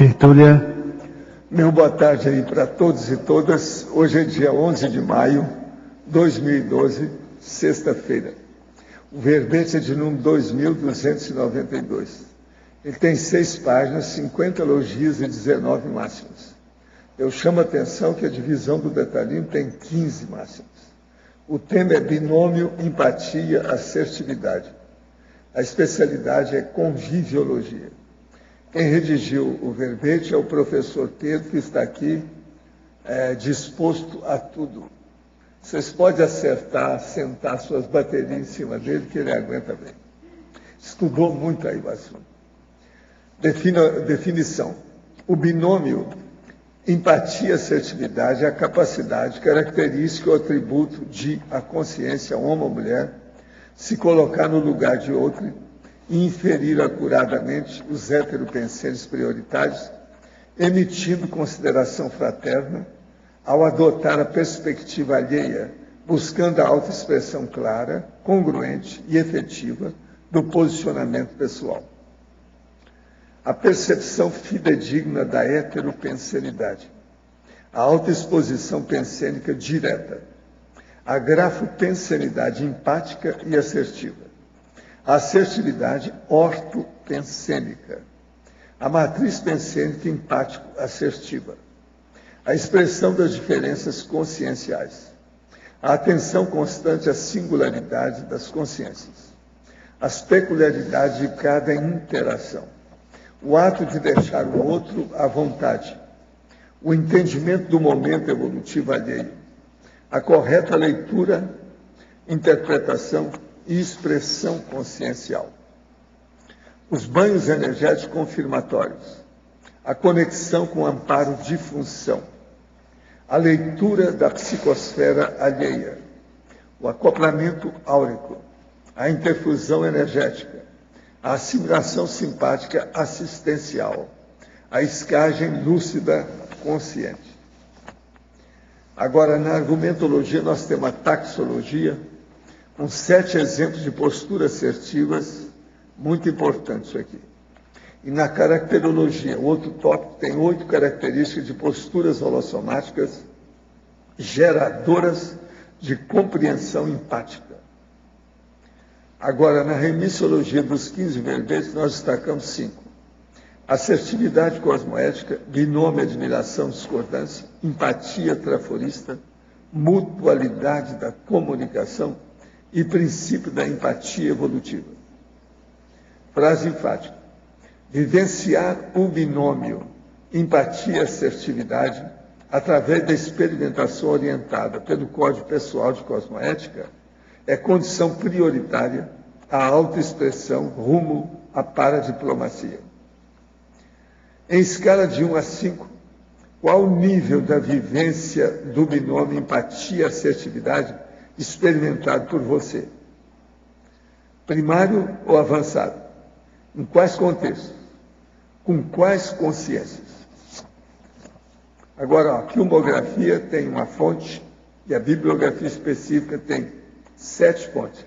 tertúlia. Meu boa tarde aí para todos e todas. Hoje é dia 11 de maio de 2012, sexta-feira. O verbete é de número 2292. Ele tem 6 páginas, 50 elogios e 19 máximas. Eu chamo a atenção que a divisão do detalhinho tem 15 máximas. O tema é binômio, empatia, assertividade. A especialidade é conviviologia. Quem redigiu o verbete é o professor Pedro, que está aqui disposto a tudo. Vocês podem acertar, sentar suas baterias em cima dele, que ele aguenta bem. Estudou muito aí o assunto. Definição. O binômio empatia e assertividade é a capacidade, característica ou atributo de a consciência, homem ou mulher, se colocar no lugar de outro e inferir acuradamente os heteropenseiros prioritários, emitindo consideração fraterna, ao adotar a perspectiva alheia, buscando a autoexpressão clara, congruente e efetiva do posicionamento pessoal. A percepção fidedigna da heteropensenidade, a autoexposição pensênica direta, a grafopensenidade empática e assertiva, a assertividade ortopensênica, a matriz pensênica empático-assertiva, a expressão das diferenças conscienciais, a atenção constante à singularidade das consciências, as peculiaridades de cada interação, o ato de deixar o outro à vontade, o entendimento do momento evolutivo alheio, a correta leitura, interpretação e expressão consciencial. Os banhos energéticos confirmatórios, a conexão com o amparo de função, a leitura da psicosfera alheia, o acoplamento áurico, a interfusão energética, a assimilação simpática assistencial, a escagem lúcida consciente. Agora, na argumentologia, nós temos a taxologia, com 7 exemplos de posturas assertivas, muito importante isso aqui. E na caracterologia, o outro tópico tem 8 características de posturas holossomáticas geradoras de compreensão empática. Agora, na remissiologia dos 15 verbetes, nós destacamos 5. Assertividade cosmoética, binômio, admiração, discordância, empatia traforista, mutualidade da comunicação e princípio da empatia evolutiva. Frase enfática. Vivenciar o binômio empatia e assertividade através da experimentação orientada pelo Código Pessoal de Cosmoética é condição prioritária à autoexpressão rumo à paradiplomacia. Em escala de 1 a 5, qual o nível da vivência do binômio empatia e assertividade experimentado por você? Primário ou avançado? Em quais contextos? Com quais consciências? Agora, a filmografia tem uma fonte e a bibliografia específica tem 7 fontes.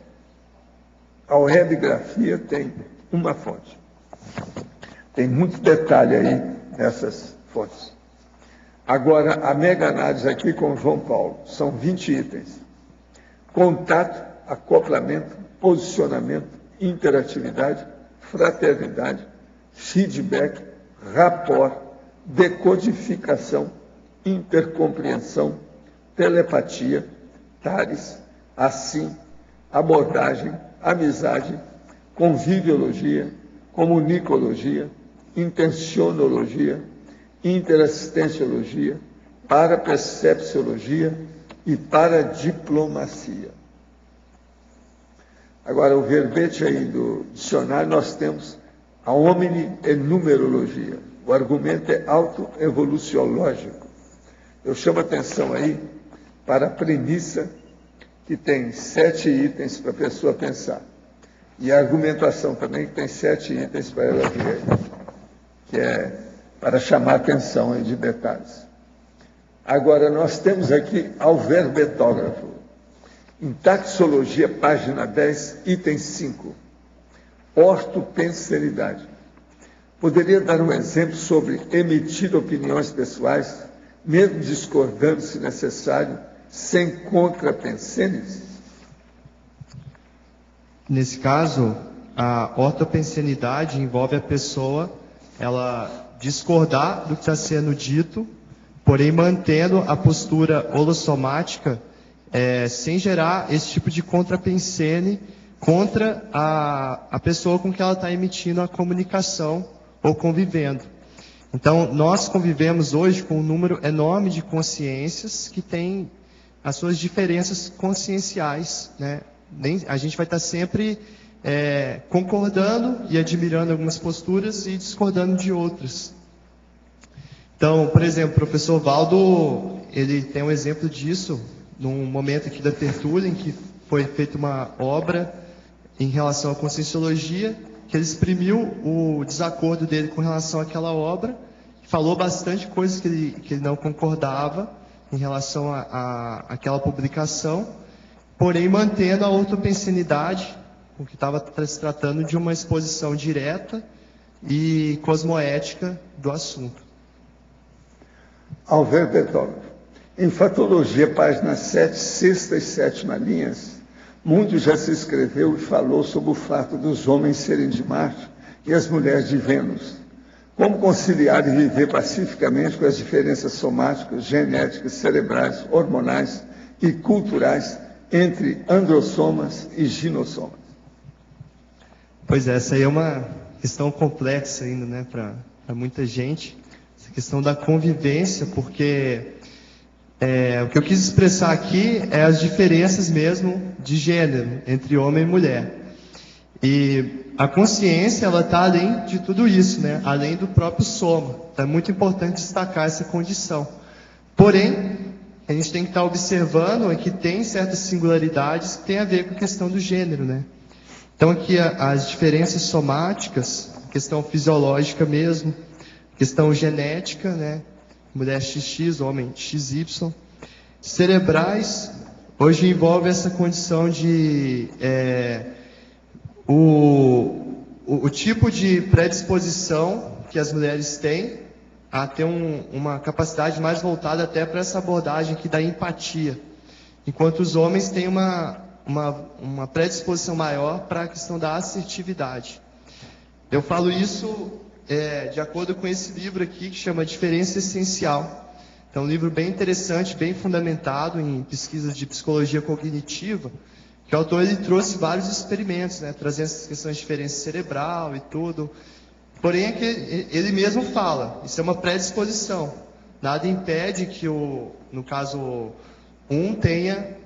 A webgrafia tem uma fonte. Tem muito detalhe aí nessas fontes. Agora, a mega análise aqui com João Paulo. São 20 itens. Contato, acoplamento, posicionamento, interatividade, fraternidade, feedback, rapport, decodificação, intercompreensão, telepatia, tares, assim, abordagem, amizade, conviviologia, comunicologia, intencionologia, interassistenciologia, parapercepciologia e paradiplomacia. Agora, o verbete aí do dicionário, nós temos a homine e numerologia. O argumento é autoevoluciológico. Eu chamo a atenção aí para a premissa que tem 7 itens para a pessoa pensar. E a argumentação também, que tem 7 itens para ela ver, que é para chamar a atenção aí de detalhes. Agora, nós temos aqui ao verbetógrafo. Em taxologia, página 10, item 5. Ortopensenidade. Poderia dar um exemplo sobre emitir opiniões pessoais, mesmo discordando, se necessário, sem contrapensenes? Nesse caso, a ortopensenidade envolve a pessoa ela discordar do que está sendo dito, porém mantendo a postura holossomática, sem gerar esse tipo de contrapensene contra a pessoa com que ela está emitindo a comunicação ou convivendo. Então, nós convivemos hoje com um número enorme de consciências que têm as suas diferenças conscienciais, né? A gente vai estar sempre concordando e admirando algumas posturas e discordando de outras. Então, por exemplo, o professor Valdo, ele tem um exemplo disso, num momento aqui da tertúlia, em que foi feita uma obra em relação à conscienciologia, que ele exprimiu o desacordo dele com relação àquela obra, falou bastante coisas que ele não concordava em relação àquela publicação, porém mantendo a ortopensenidade, o que estava se tratando de uma exposição direta e cosmoética do assunto. Alberto Beethoven. Em Fatologia, páginas 7, sexta e sétima linhas, muito já se escreveu e falou sobre o fato dos homens serem de Marte e as mulheres de Vênus. Como conciliar e viver pacificamente com as diferenças somáticas, genéticas, cerebrais, hormonais e culturais entre androssomas e ginossomas? Pois é, essa aí é uma questão complexa ainda, né, para muita gente. Essa questão da convivência, porque o que eu quis expressar aqui é as diferenças mesmo de gênero entre homem e mulher. E a consciência, ela está além de tudo isso, né? Além do próprio soma. Então é muito importante destacar essa condição. Porém, a gente tem que estar observando que tem certas singularidades que tem a ver com a questão do gênero, né? Então aqui as diferenças somáticas, questão fisiológica mesmo, questão genética, né? Mulher XX, homem XY. Cerebrais, hoje envolve essa condição de o tipo de predisposição que as mulheres têm a ter uma capacidade mais voltada até para essa abordagem aqui da empatia, enquanto os homens têm uma predisposição maior para a questão da assertividade. Eu falo isso de acordo com esse livro aqui, que chama Diferença Essencial. É um livro bem interessante, bem fundamentado em pesquisas de psicologia cognitiva, que o autor ele trouxe vários experimentos, né, trazendo essas questões de diferença cerebral e tudo. Porém, é que ele mesmo fala, isso é uma predisposição. Nada impede que, no caso, tenha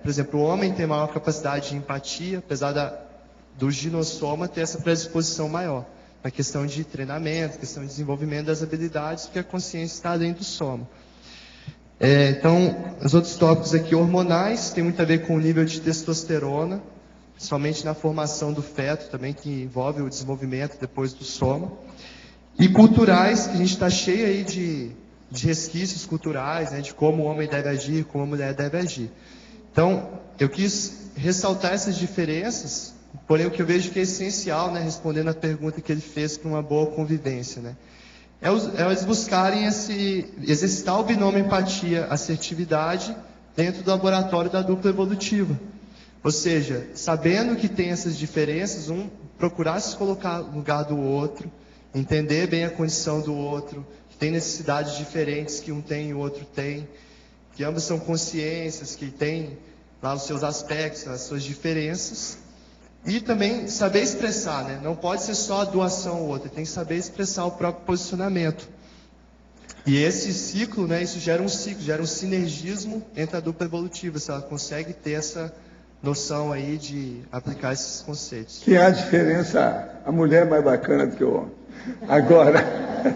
por exemplo, o homem tem maior capacidade de empatia, apesar do ginossoma ter essa predisposição maior. Na questão de treinamento, questão de desenvolvimento das habilidades, porque a consciência está dentro do soma. Então, os outros tópicos aqui hormonais, tem muito a ver com o nível de testosterona, principalmente na formação do feto também, que envolve o desenvolvimento depois do soma. E culturais, que a gente está cheio aí de resquícios culturais, né, de como o homem deve agir, como a mulher deve agir. Então, eu quis ressaltar essas diferenças, porém o que eu vejo que é essencial, né, respondendo a pergunta que ele fez para uma boa convivência, né, eles buscarem exercitar o binômio empatia-assertividade dentro do laboratório da dupla evolutiva. Ou seja, sabendo que tem essas diferenças, procurar se colocar no lugar do outro, entender bem a condição do outro, que tem necessidades diferentes que um tem e o outro tem, que ambas são consciências, que têm lá os seus aspectos, as suas diferenças. E também saber expressar, né? Não pode ser só a doação ao outro, tem que saber expressar o próprio posicionamento. E esse ciclo, né, isso gera um ciclo, gera um sinergismo entre a dupla evolutiva, se ela consegue ter essa noção aí de aplicar esses conceitos. Que há diferença, a mulher é mais bacana do que o homem. Agora,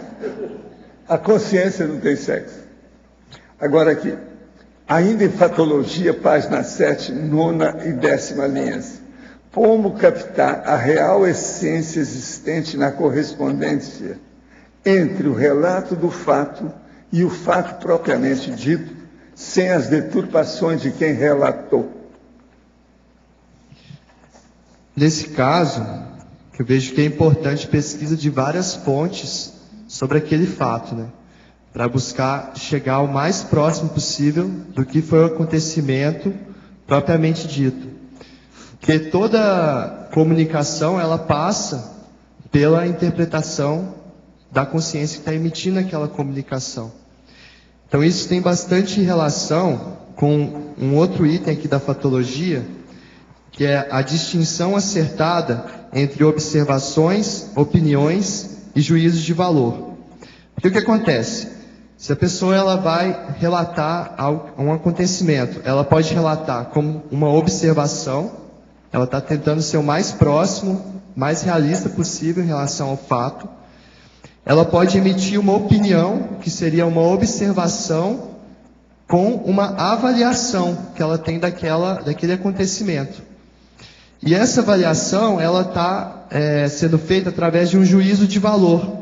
a consciência não tem sexo. Agora aqui, ainda em Patologia, página 7, nona e 10ª linhas. Como captar a real essência existente na correspondência entre o relato do fato e o fato propriamente dito, sem as deturpações de quem relatou? Nesse caso, que eu vejo que é importante pesquisa de várias fontes sobre aquele fato, né? Para buscar chegar o mais próximo possível do que foi o acontecimento propriamente dito. Porque toda comunicação, ela passa pela interpretação da consciência que está emitindo aquela comunicação. Então isso tem bastante relação com um outro item aqui da fatologia, que é a distinção acertada entre observações, opiniões e juízos de valor. Porque o que acontece? Se a pessoa ela vai relatar um acontecimento, ela pode relatar como uma observação, ela está tentando ser o mais próximo, mais realista possível em relação ao fato. Ela pode emitir uma opinião, que seria uma observação com uma avaliação que ela tem daquele acontecimento. E essa avaliação, ela está sendo feita através de um juízo de valor.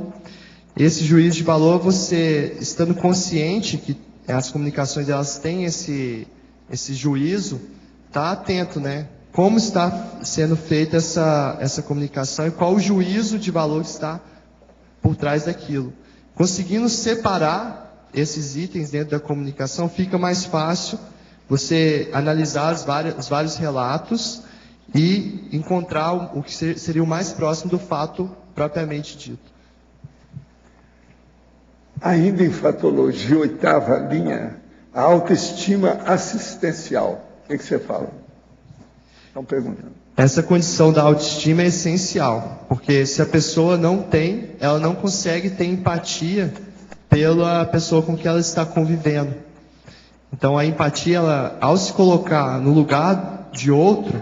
Esse juízo de valor, você estando consciente que as comunicações elas têm esse juízo, está atento, né? Como está sendo feita essa comunicação e qual o juízo de valor está por trás daquilo. Conseguindo separar esses itens dentro da comunicação, fica mais fácil você analisar os vários relatos e encontrar o que seria o mais próximo do fato propriamente dito. Ainda em fatologia, 8ª linha, a autoestima assistencial. O que você fala? Estão perguntando. Essa condição da autoestima é essencial, porque se a pessoa não tem, ela não consegue ter empatia pela pessoa com que ela está convivendo. Então a empatia, ela, ao se colocar no lugar de outro,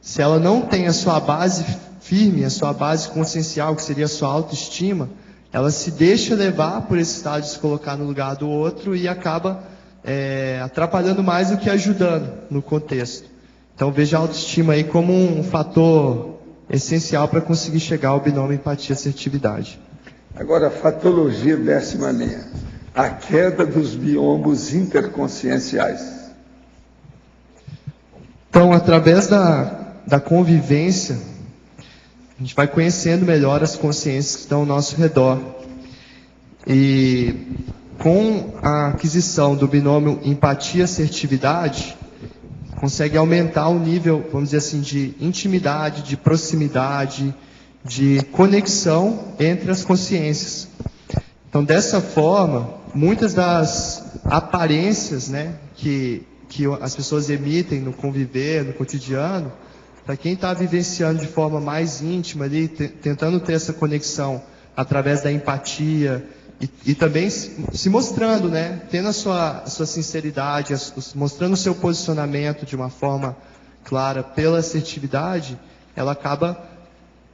se ela não tem a sua base firme, a sua base consciencial, que seria a sua autoestima, ela se deixa levar por esse estado de se colocar no lugar do outro e acaba atrapalhando mais do que ajudando no contexto. Então veja a autoestima aí como um fator essencial para conseguir chegar ao binômio empatia-assertividade. Agora, fatologia 10ª linha, a queda dos biombos interconscienciais. Então, através da convivência, a gente vai conhecendo melhor as consciências que estão ao nosso redor. E com a aquisição do binômio empatia-assertividade, consegue aumentar o nível, vamos dizer assim, de intimidade, de proximidade, de conexão entre as consciências. Então, dessa forma, muitas das aparências, né, que as pessoas emitem no conviver, no cotidiano, para quem está vivenciando de forma mais íntima ali, tentando ter essa conexão através da empatia e também se mostrando, né, tendo a sua sinceridade, mostrando o seu posicionamento de uma forma clara pela assertividade, ela acaba,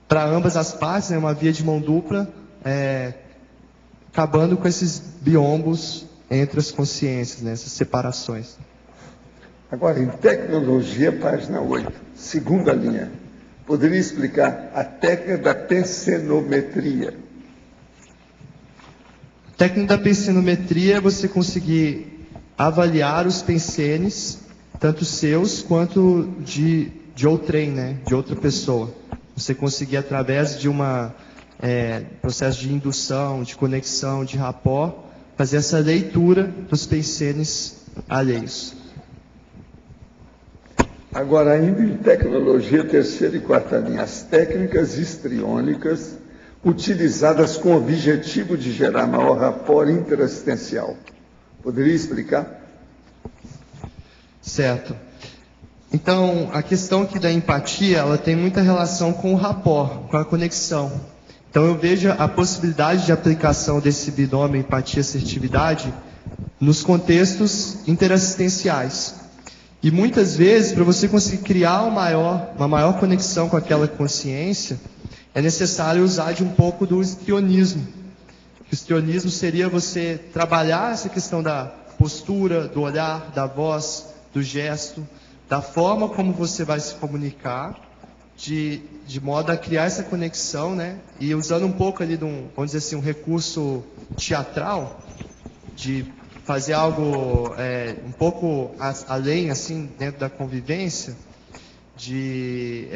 para ambas as partes, né, uma via de mão dupla, acabando com esses biombos entre as consciências, né, essas separações. Agora, em tecnologia, página 8, 2ª linha, poderia explicar a técnica da pensenometria? A técnica da pensenometria é você conseguir avaliar os pensenes, tanto seus quanto de outrem, né, de outra pessoa. Você conseguir, através de processo de indução, de conexão, de rapport, fazer essa leitura dos pensenes alheios. Agora, ainda em tecnologia, 3ª e 4ª linha, as técnicas histriônicas utilizadas com o objetivo de gerar maior rapport interassistencial. Poderia explicar? Certo. Então, a questão aqui da empatia, ela tem muita relação com o rapport, com a conexão. Então, eu vejo a possibilidade de aplicação desse binômio empatia-assertividade nos contextos interassistenciais. E muitas vezes, para você conseguir criar uma maior conexão com aquela consciência, é necessário usar de um pouco do histrionismo. O histrionismo seria você trabalhar essa questão da postura, do olhar, da voz, do gesto, da forma como você vai se comunicar, de modo a criar essa conexão, né? E usando um pouco ali vamos dizer assim, um recurso teatral, de fazer algo um pouco além, assim, dentro da convivência, de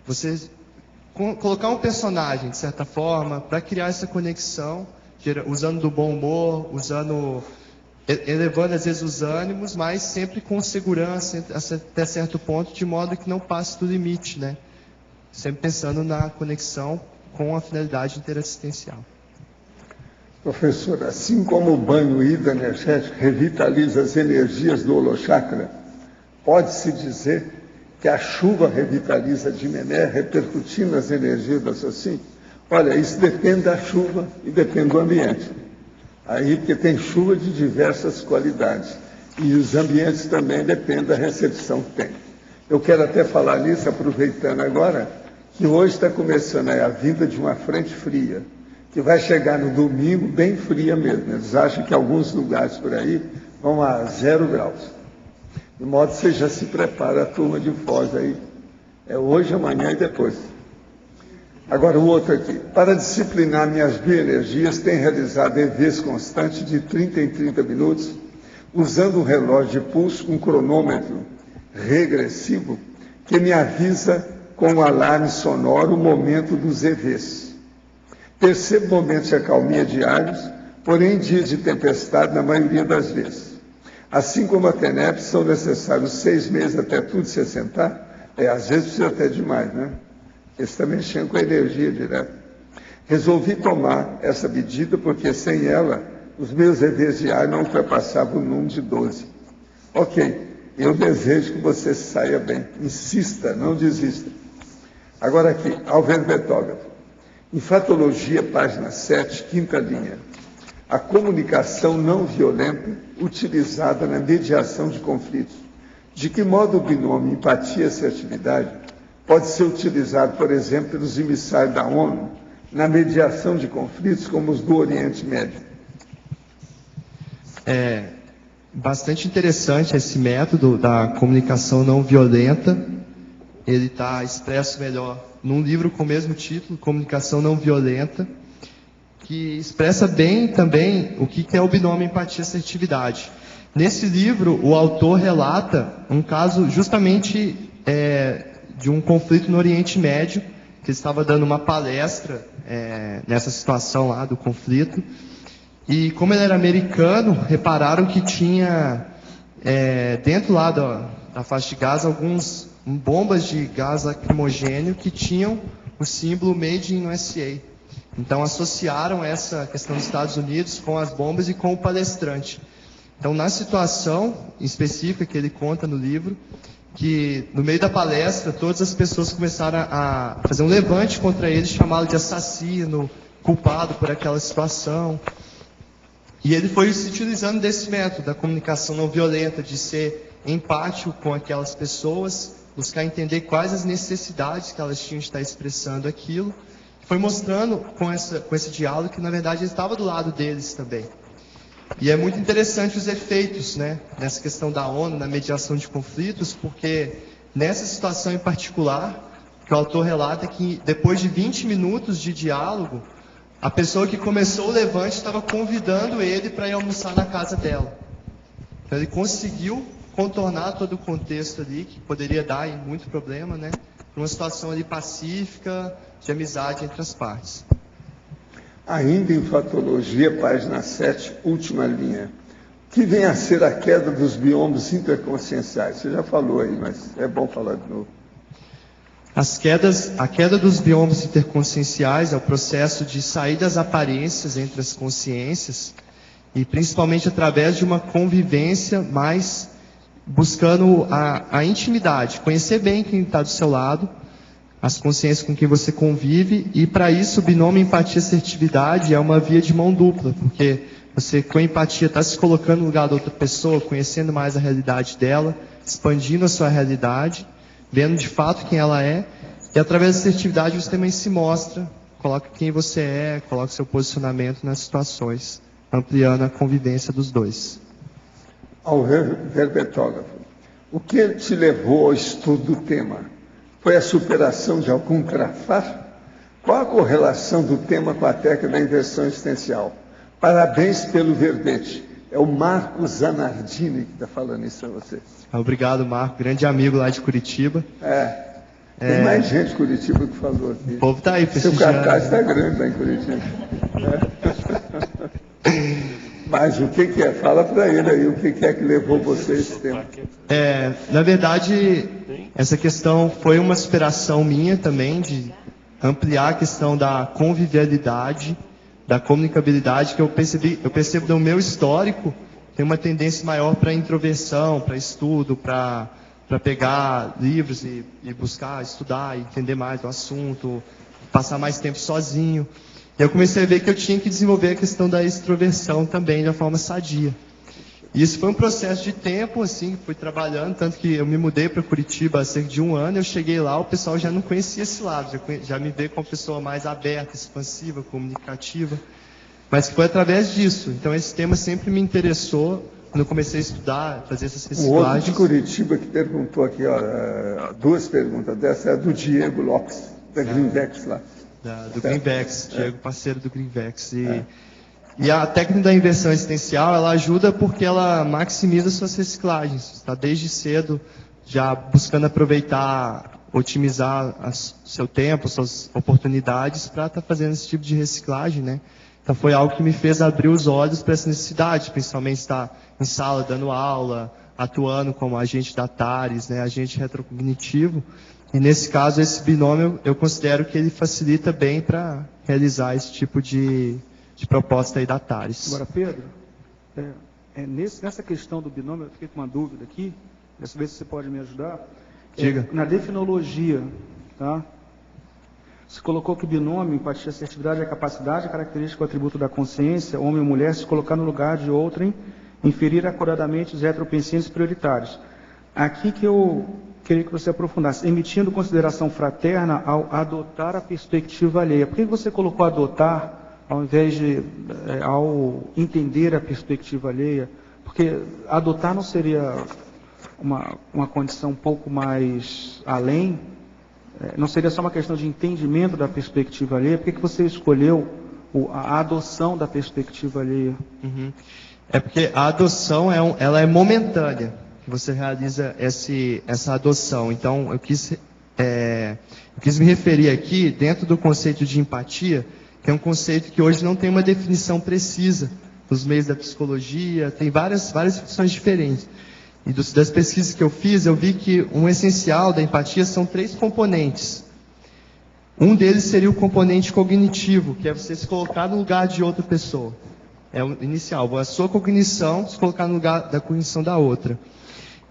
você colocar um personagem, de certa forma, para criar essa conexão, usando do bom humor, elevando às vezes os ânimos, mas sempre com segurança até certo ponto, de modo que não passe do limite, né? Sempre pensando na conexão com a finalidade interassistencial. Professor, assim como o banho hidroenergético revitaliza as energias do holochakra, pode-se dizer que a chuva revitaliza a Dimené, repercutindo nas energias do assassino? Olha, isso depende da chuva e depende do ambiente. Aí, porque tem chuva de diversas qualidades. E os ambientes também dependem da recepção que tem. Eu quero até falar nisso, aproveitando agora, que hoje está começando a vinda de uma frente fria, que vai chegar no domingo bem fria mesmo. Eles acham que alguns lugares por aí vão a 0 graus. De modo que você já se prepara, a turma de Foz aí. É hoje, amanhã e depois. Agora o outro aqui. Para disciplinar minhas bioenergias, tenho realizado EVs constantes de 30 em 30 minutos, usando um relógio de pulso, um cronômetro regressivo, que me avisa com um alarme sonoro o momento dos EVs. Percebo momentos de acalmia diários, porém em dias de tempestade na maioria das vezes. Assim como a TENEP, são necessários 6 meses até tudo se assentar. Às vezes precisa até demais, né? Eles estão mexendo com a energia direto. Resolvi tomar essa medida porque sem ela, os meus EVs diários não ultrapassavam o número de 12. Ok, eu desejo que você saia bem. Insista, não desista. Agora aqui, Alvero Betógrafo. Enfatologia, página 7, quinta linha. A comunicação não violenta utilizada na mediação de conflitos. De que modo o binômio empatia e assertividade pode ser utilizado, por exemplo, pelos emissários da ONU na mediação de conflitos como os do Oriente Médio? É bastante interessante esse método da comunicação não violenta. Ele está expresso melhor num livro com o mesmo título, Comunicação Não Violenta, que expressa bem também o que é o binômio empatia e assertividade. Nesse livro, o autor relata um caso justamente de um conflito no Oriente Médio, que ele estava dando uma palestra nessa situação lá do conflito. E como ele era americano, repararam que tinha dentro lá da faixa de Gaza alguns bombas de gás lacrimogêneo que tinham o símbolo Made in USA. Então associaram essa questão dos Estados Unidos com as bombas e com o palestrante. Então, na situação específica que ele conta no livro, que no meio da palestra todas as pessoas começaram a fazer um levante contra ele, chamá-lo de assassino, culpado por aquela situação. E ele foi se utilizando desse método da comunicação não violenta, de ser empático com aquelas pessoas, buscar entender quais as necessidades que elas tinham de estar expressando aquilo. Foi mostrando com esse diálogo que, na verdade, ele estava do lado deles também. E é muito interessante os efeitos, né, nessa questão da ONU, na mediação de conflitos, porque nessa situação em particular, que o autor relata que depois de 20 minutos de diálogo, a pessoa que começou o levante estava convidando ele para ir almoçar na casa dela. Então ele conseguiu contornar todo o contexto ali, que poderia dar muito problema, né, para uma situação ali pacífica, de amizade entre as partes. Ainda em Fatologia, página 7, última linha. Que vem a ser a queda dos biomas interconscienciais? Você já falou aí, mas é bom falar de novo. A queda dos biomas interconscienciais é o processo de sair das aparências entre as consciências e principalmente através de uma convivência mais buscando a intimidade, conhecer bem quem está do seu lado, as consciências com quem você convive, e para isso o binômio empatia e assertividade é uma via de mão dupla, porque você com empatia está se colocando no lugar da outra pessoa, conhecendo mais a realidade dela, expandindo a sua realidade, vendo de fato quem ela é, e através da assertividade você também se mostra, coloca quem você é, coloca seu posicionamento nas situações, ampliando a convivência dos dois. Alvero Betógrafo, o que te levou ao estudo do tema? Foi a superação de algum crafar? Qual a correlação do tema com a técnica da inversão existencial? Parabéns pelo verbete. É o Marco Zanardini que está falando isso para você. Obrigado, Marco. Grande amigo lá de Curitiba. Tem mais gente de Curitiba que falou aqui. O povo está aí Seu prestigiando. cartaz está grande lá em Curitiba. Mas o que é? Fala para ele aí, o que é que levou você a esse tema? Na verdade, essa questão foi uma inspiração minha também, de ampliar a questão da convivialidade, da comunicabilidade, que eu percebo no meu histórico, tem uma tendência maior para introversão, para estudo, para pegar livros e buscar, estudar, entender mais do assunto, passar mais tempo sozinho. E eu comecei a ver que eu tinha que desenvolver a questão da extroversão também de uma forma sadia. E isso foi um processo de tempo, assim, fui trabalhando, tanto que eu me mudei para Curitiba há cerca de 1 ano, eu cheguei lá, o pessoal já não conhecia esse lado, já me vê como uma pessoa mais aberta, expansiva, comunicativa, mas foi através disso. Então esse tema sempre me interessou, quando eu comecei a estudar, fazer essas reciclagens. O outro de Curitiba que perguntou aqui, ó, 2 perguntas, dessa é do Diego Lopes, da Greenvex lá. Do Greenvex, Diego, parceiro do Greenvex. E a técnica da inversão existencial, ela ajuda porque ela maximiza suas reciclagens. Está desde cedo já buscando aproveitar, otimizar seu tempo, suas oportunidades para estar fazendo esse tipo de reciclagem, né? Então foi algo que me fez abrir os olhos para essa necessidade, principalmente estar em sala dando aula, atuando como agente da TARES, né, agente retrocognitivo. E nesse caso, esse binômio, eu considero que ele facilita bem para realizar esse tipo de proposta aí da TARES. Agora, Pedro, nessa questão do binômio, eu fiquei com uma dúvida aqui, dessa vez você pode me ajudar. Diga. Na definologia, tá? Você colocou que binômio, empatia, assertividade é a capacidade, característica, o atributo da consciência, homem ou mulher, se colocar no lugar de outrem, inferir acuradamente os retropensantes prioritários. Aqui que eu queria que você aprofundasse, emitindo consideração fraterna ao adotar a perspectiva alheia. Por que você colocou adotar, ao invés de ao entender a perspectiva alheia? Porque adotar não seria uma condição um pouco mais além? Não seria só uma questão de entendimento da perspectiva alheia? Por que você escolheu a adoção da perspectiva alheia? Uhum. É porque a adoção ela é momentânea. Você realiza essa adoção. Então, eu quis me referir aqui dentro do conceito de empatia, que é um conceito que hoje não tem uma definição precisa nos meios da psicologia, tem várias definições diferentes. E das pesquisas que eu fiz, eu vi que um essencial da empatia são 3 componentes. Um deles seria o componente cognitivo, que é você se colocar no lugar de outra pessoa. É o inicial, a sua cognição se colocar no lugar da cognição da outra.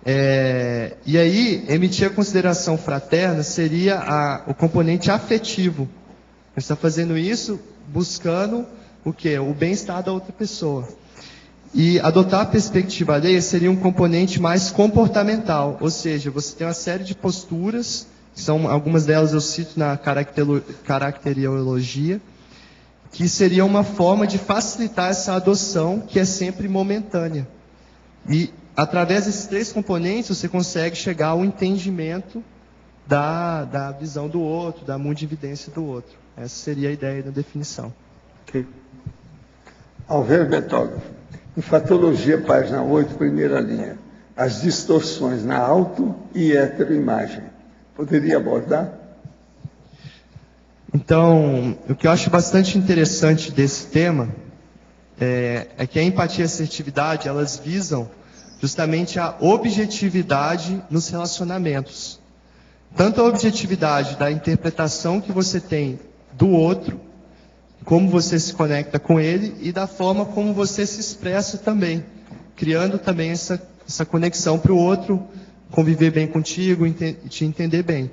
E aí, emitir a consideração fraterna seria o componente afetivo. Você está fazendo isso buscando o quê? O bem-estar da outra pessoa. E adotar a perspectiva alheia seria um componente mais comportamental, ou seja, você tem uma série de posturas, algumas delas eu cito na caracteriologia, que seria uma forma de facilitar essa adoção, que é sempre momentânea. E através desses 3 componentes, você consegue chegar ao entendimento da visão do outro, da mundividência do outro. Essa seria a ideia da definição. Ok. Alver Betógrafo. Enfatologia, página 8, primeira linha. As distorções na auto- e heteroimagem. Poderia abordar? Então, o que eu acho bastante interessante desse tema é que a empatia e a assertividade, elas visam justamente a objetividade nos relacionamentos. Tanto a objetividade da interpretação que você tem do outro, como você se conecta com ele e da forma como você se expressa também, criando também essa conexão para o outro conviver bem contigo, te entender bem.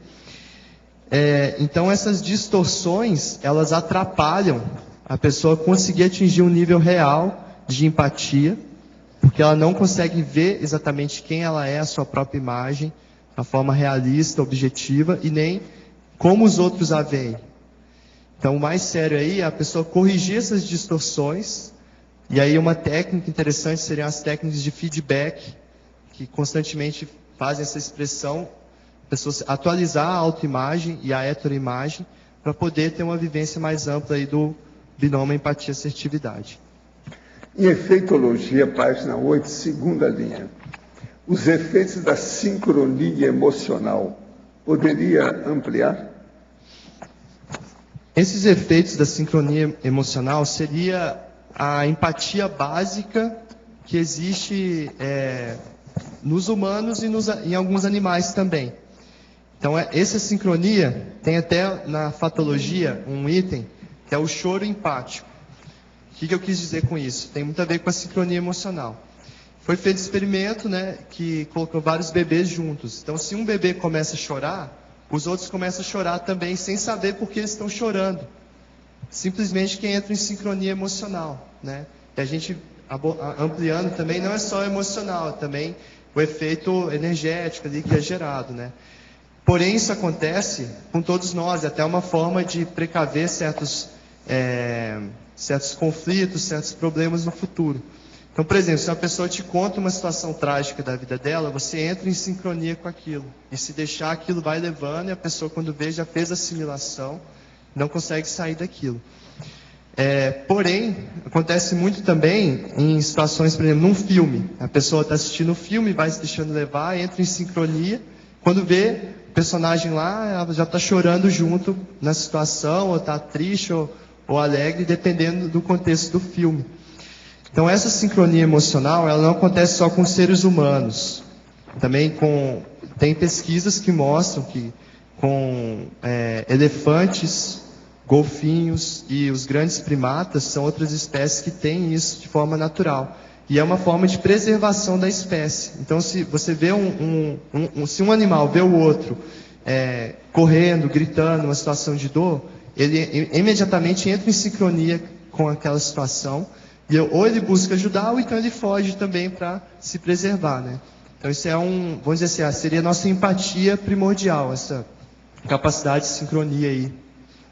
Então essas distorções, elas atrapalham a pessoa conseguir atingir um nível real de empatia, porque ela não consegue ver exatamente quem ela é, a sua própria imagem, a forma realista, objetiva, e nem como os outros a veem. Então, o mais sério aí é a pessoa corrigir essas distorções, e aí uma técnica interessante seriam as técnicas de feedback, que constantemente fazem essa expressão, a pessoa atualizar a autoimagem e a heteroimagem, para poder ter uma vivência mais ampla aí do binômio empatia-assertividade. Em efeitologia, página 8, segunda linha. Os efeitos da sincronia emocional Poderia ampliar? Esses efeitos da sincronia emocional seria a empatia básica que existe nos humanos e em alguns animais também. Então, essa sincronia tem até na fatologia um item que é o choro empático. O que eu quis dizer com isso? Tem muito a ver com a sincronia emocional. Foi feito experimento, né, que colocou vários bebês juntos. Então, se um bebê começa a chorar, os outros começam a chorar também, sem saber por que eles estão chorando. Simplesmente quem entra em sincronia emocional, né? E a gente, ampliando também, não é só emocional, também o efeito energético ali que é gerado, né? Porém, isso acontece com todos nós, até uma forma de precaver certos conflitos, certos problemas no futuro. Então, por exemplo, se uma pessoa te conta uma situação trágica da vida dela, você entra em sincronia com aquilo. E se deixar, aquilo vai levando, e a pessoa, quando vê, já fez a assimilação, não consegue sair daquilo. Porém, acontece muito também em situações, por exemplo, num filme. A pessoa está assistindo o filme, vai se deixando levar, entra em sincronia. Quando vê o personagem lá, ela já está chorando junto na situação, ou está triste ou alegre, dependendo do contexto do filme. Então, essa sincronia emocional, ela não acontece só com seres humanos. Também tem pesquisas que mostram que com elefantes, golfinhos e os grandes primatas são outras espécies que têm isso de forma natural. E é uma forma de preservação da espécie. Então, se você vê se um animal vê o outro correndo, gritando, uma situação de dor, ele imediatamente entra em sincronia com aquela situação. E ou ele busca ajudar, ou então ele foge também para se preservar, né? Então isso vamos dizer assim, seria a nossa empatia primordial, essa capacidade de sincronia aí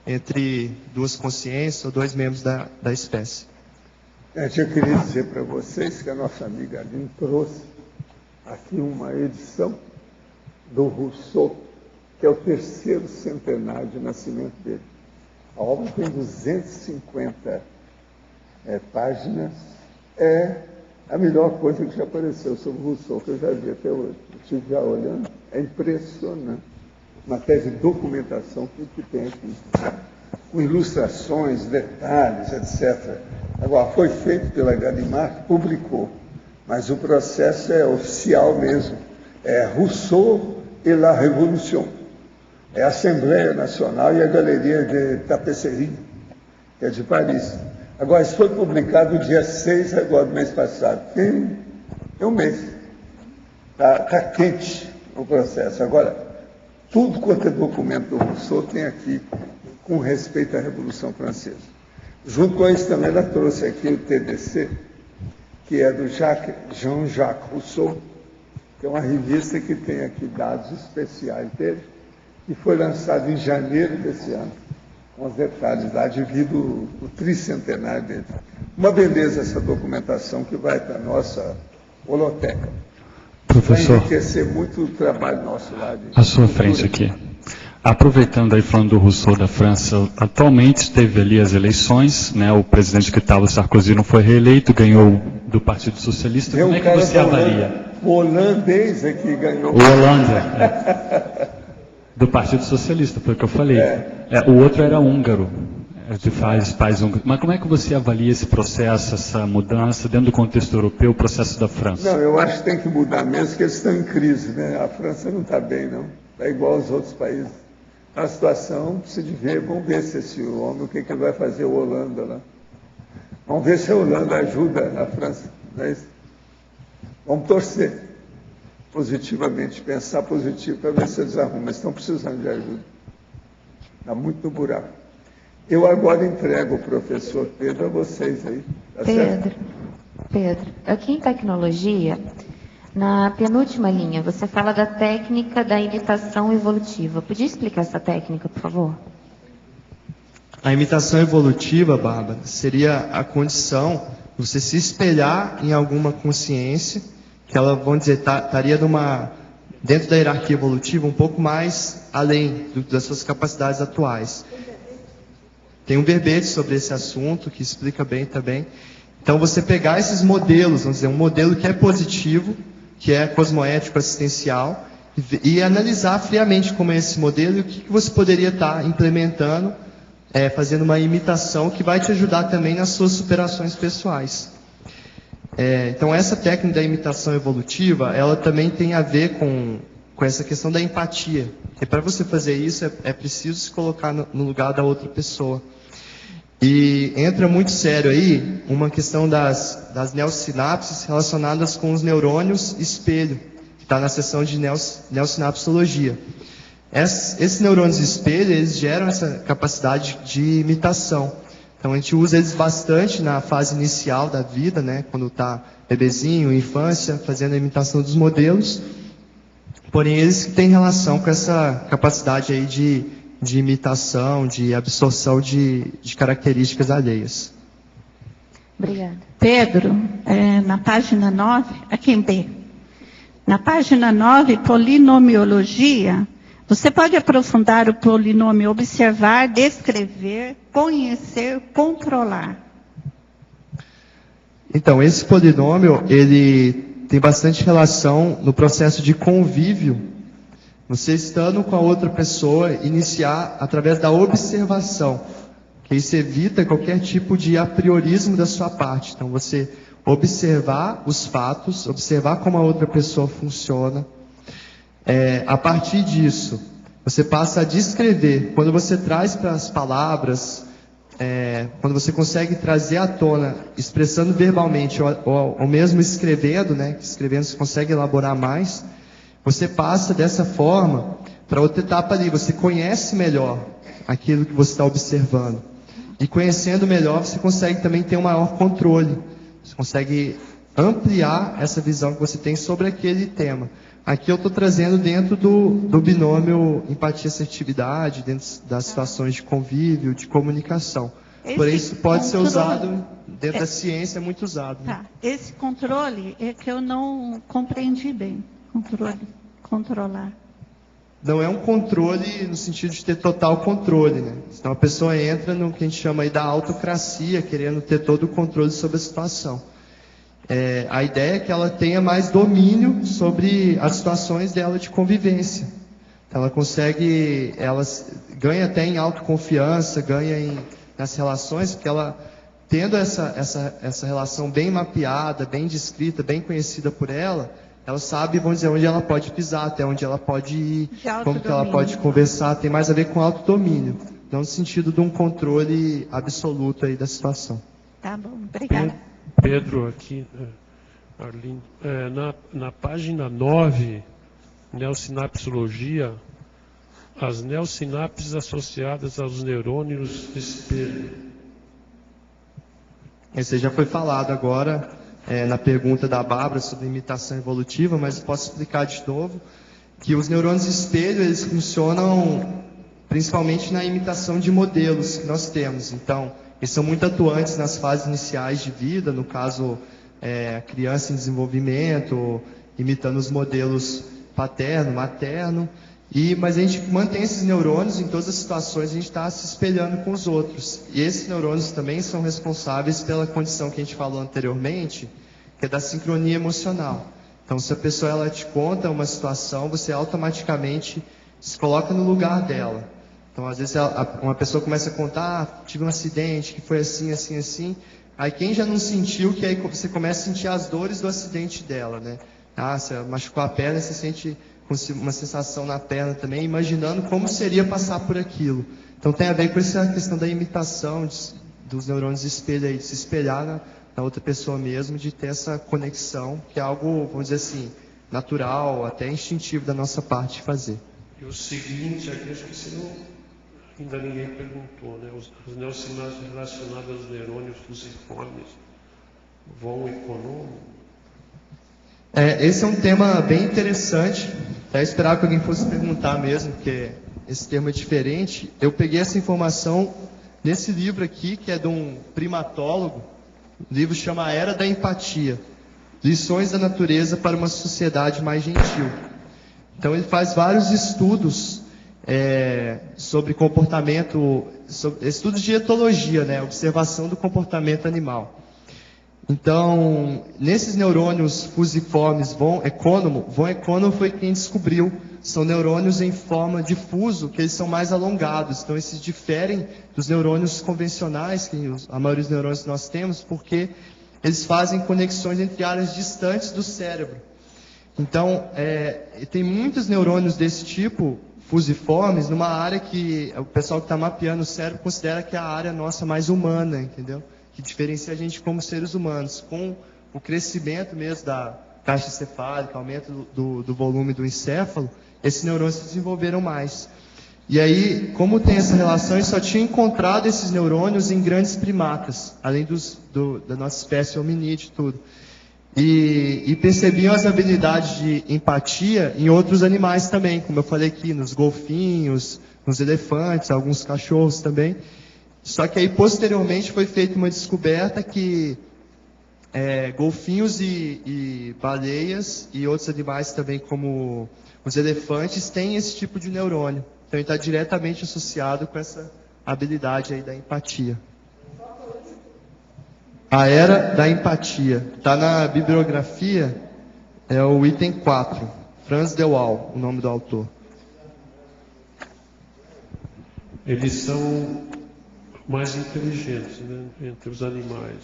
entre duas consciências ou dois membros da espécie. Eu queria dizer para vocês que a nossa amiga Aline trouxe aqui uma edição do Rousseau, que é o 3º centenário de nascimento dele. A obra tem 250 páginas, é a melhor coisa que já apareceu sobre Rousseau, que eu já vi até hoje. Eu estive já olhando, é impressionante. Matéria de documentação, tudo que tem aqui. Com ilustrações, detalhes, etc. Agora, foi feito pela Gallimard, publicou, mas o processo é oficial mesmo. É Rousseau et la Révolution. É a Assembleia Nacional e a Galeria de Tapisserie, que é de Paris. Agora, isso foi publicado no dia 6 agora do mês passado. Tem um mês. Está quente o processo. Agora, tudo quanto é documento do Rousseau tem aqui com respeito à Revolução Francesa. Junto com isso também ela trouxe aqui o TDC, que é do Jean-Jacques Rousseau, que é uma revista que tem aqui dados especiais dele, e foi lançado em janeiro desse ano. Com os detalhes lá, devido ao tricentenário dele. Uma beleza essa documentação que vai para a nossa holoteca. Professor, vai enriquecer muito o trabalho nosso lá. à sua frente aqui. Aproveitando aí, falando do Rousseau da França, atualmente teve ali as eleições, né, o presidente que estava, Sarkozy, não foi reeleito, ganhou do Partido Socialista. Como é que você avalia? O holandês é que ganhou. O Holanda. Do Partido Socialista, foi o que eu falei. O outro era húngaro, de pais húngaros. Mas como é que você avalia esse processo, essa mudança, dentro do contexto europeu, o processo da França? Não, eu acho que tem que mudar mesmo, porque eles estão em crise, né? A França não está bem, não. Está igual aos outros países. A situação precisa de ver, vamos ver se esse homem, o que vai fazer o Holanda lá. Vamos ver se a Holanda ajuda a França. Não é isso? Vamos torcer positivamente, pensar positivo para ver se eles arrumam. Mas estão precisando de ajuda. Está muito no buraco. Eu agora entrego o professor Pedro a vocês aí. Tá certo? Pedro, aqui em tecnologia, na penúltima linha, você fala da técnica da imitação evolutiva. Podia explicar essa técnica, por favor? A imitação evolutiva, Bárbara, seria a condição de você se espelhar em alguma consciência, que ela, vamos dizer, estaria dentro da hierarquia evolutiva um pouco mais além das suas capacidades atuais. Tem um verbete sobre esse assunto que explica bem também. Então, você pegar esses modelos, vamos dizer, um modelo que é positivo, que é cosmoético assistencial, e analisar friamente como é esse modelo e o que você poderia estar implementando, fazendo uma imitação que vai te ajudar também nas suas superações pessoais. Então, essa técnica da imitação evolutiva, ela também tem a ver com essa questão da empatia. E para você fazer isso, é preciso se colocar no lugar da outra pessoa. E entra muito sério aí uma questão das neossinapses relacionadas com os neurônios espelho, que está na seção de neossinapsologia. Esses neurônios espelho, eles geram essa capacidade de imitação. Então, a gente usa eles bastante na fase inicial da vida, né? Quando está bebezinho, infância, fazendo a imitação dos modelos. Porém, eles têm relação com essa capacidade aí de imitação, de absorção de características alheias. Obrigada. Pedro, na página 9, aqui em B, na página 9, polinomiologia, você pode aprofundar o polinômio observar, descrever, conhecer, controlar. Então, esse polinômio, ele tem bastante relação no processo de convívio. Você estando com a outra pessoa, iniciar através da observação, que isso evita qualquer tipo de apriorismo da sua parte. Então, você observar os fatos, observar como a outra pessoa funciona. A partir disso, você passa a descrever. Quando você traz para as palavras, quando você consegue trazer à tona, expressando verbalmente, ou mesmo escrevendo, né? Escrevendo você consegue elaborar mais. Você passa dessa forma para outra etapa ali. Você conhece melhor aquilo que você está observando. E conhecendo melhor, você consegue também ter um maior controle. Você consegue ampliar essa visão que você tem sobre aquele tema. Aqui eu estou trazendo dentro do binômio empatia-assertividade, dentro das situações de convívio, de comunicação. Porém, isso pode ser usado, dentro da ciência, é muito usado. Né? Tá. Esse controle é que eu não compreendi bem. Controlar. Não é um controle no sentido de ter total controle, né? Então a pessoa entra no que a gente chama aí da autocracia, querendo ter todo o controle sobre a situação. A ideia é que ela tenha mais domínio sobre as situações dela de convivência. Ela ganha até em autoconfiança, ganha nas relações, porque ela, tendo essa relação bem mapeada, bem descrita, bem conhecida por ela sabe, vamos dizer, onde ela pode pisar, até onde ela pode ir, como que ela pode conversar, tem mais a ver com autodomínio, não no sentido de um controle absoluto aí da situação. Tá bom, obrigada. Pedro, aqui, Arlindo, na página 9, neossinapsologia, as neossinapses associadas aos neurônios espelho. Esse já foi falado agora, na pergunta da Bárbara sobre imitação evolutiva, mas posso explicar de novo, que os neurônios espelho, eles funcionam principalmente na imitação de modelos que nós temos. Então, eles são muito atuantes nas fases iniciais de vida, no caso, a criança em desenvolvimento, imitando os modelos paterno, materno, mas a gente mantém esses neurônios em todas as situações, a gente está se espelhando com os outros. E esses neurônios também são responsáveis pela condição que a gente falou anteriormente, que é da sincronia emocional. Então, se a pessoa ela te conta uma situação, você automaticamente se coloca no lugar dela. Então, às vezes, uma pessoa começa a contar, tive um acidente, que foi assim, assim, assim. Aí, quem já não sentiu, que aí você começa a sentir as dores do acidente dela, né? Você machucou a perna, você sente uma sensação na perna também, imaginando como seria passar por aquilo. Então, tem a ver com essa questão da imitação dos neurônios espelho aí, de se espelhar na outra pessoa mesmo, de ter essa conexão, que é algo, vamos dizer assim, natural, até instintivo da nossa parte de fazer. E o seguinte, aqui acho que ainda ninguém perguntou, né? Os neossinapses relacionados aos neurônios fusiformes vão e conomam? Esse é um tema bem interessante. Até esperava que alguém fosse perguntar mesmo, porque esse termo é diferente. Eu peguei essa informação nesse livro aqui, que é de um primatólogo. O livro chama A Era da Empatia. Lições da Natureza para uma Sociedade Mais Gentil. Então ele faz vários estudos sobre comportamento, estudos de etologia, né? Observação do comportamento animal. Então, nesses neurônios fusiformes von Economo foi quem descobriu. São neurônios em forma de fuso, que eles são mais alongados. Então, esses diferem dos neurônios convencionais, que a maioria dos neurônios que nós temos, porque eles fazem conexões entre áreas distantes do cérebro. Então, tem muitos neurônios desse tipo, fusiformes, numa área que o pessoal que está mapeando o cérebro considera que é a área nossa mais humana, entendeu? Que diferencia a gente como seres humanos. Com o crescimento mesmo da caixa encefálica, aumento do volume do encéfalo, esses neurônios se desenvolveram mais. E aí, como tem essa relação, eu só tinha encontrado esses neurônios em grandes primatas, além da nossa espécie hominídea e tudo. E percebiam as habilidades de empatia em outros animais também, como eu falei aqui, nos golfinhos, nos elefantes, alguns cachorros também. Só que aí, posteriormente, foi feita uma descoberta que golfinhos e baleias e outros animais também, como os elefantes, têm esse tipo de neurônio. Então, ele está diretamente associado com essa habilidade aí da empatia. A era da empatia. Está na bibliografia, é o item 4. Franz de Waal, o nome do autor. Eles são mais inteligentes, né, entre os animais.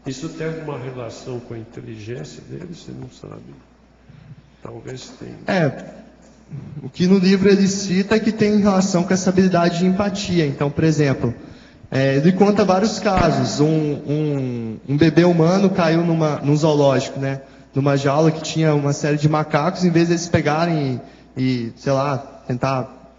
Isso tem alguma relação com a inteligência deles? Você não sabe. Talvez tenha. O que no livro ele cita é que tem relação com essa habilidade de empatia. Então, por exemplo, ele conta vários casos. Um bebê humano caiu num zoológico, né? Numa jaula que tinha uma série de macacos. Em vez de eles pegarem e sei lá, tentar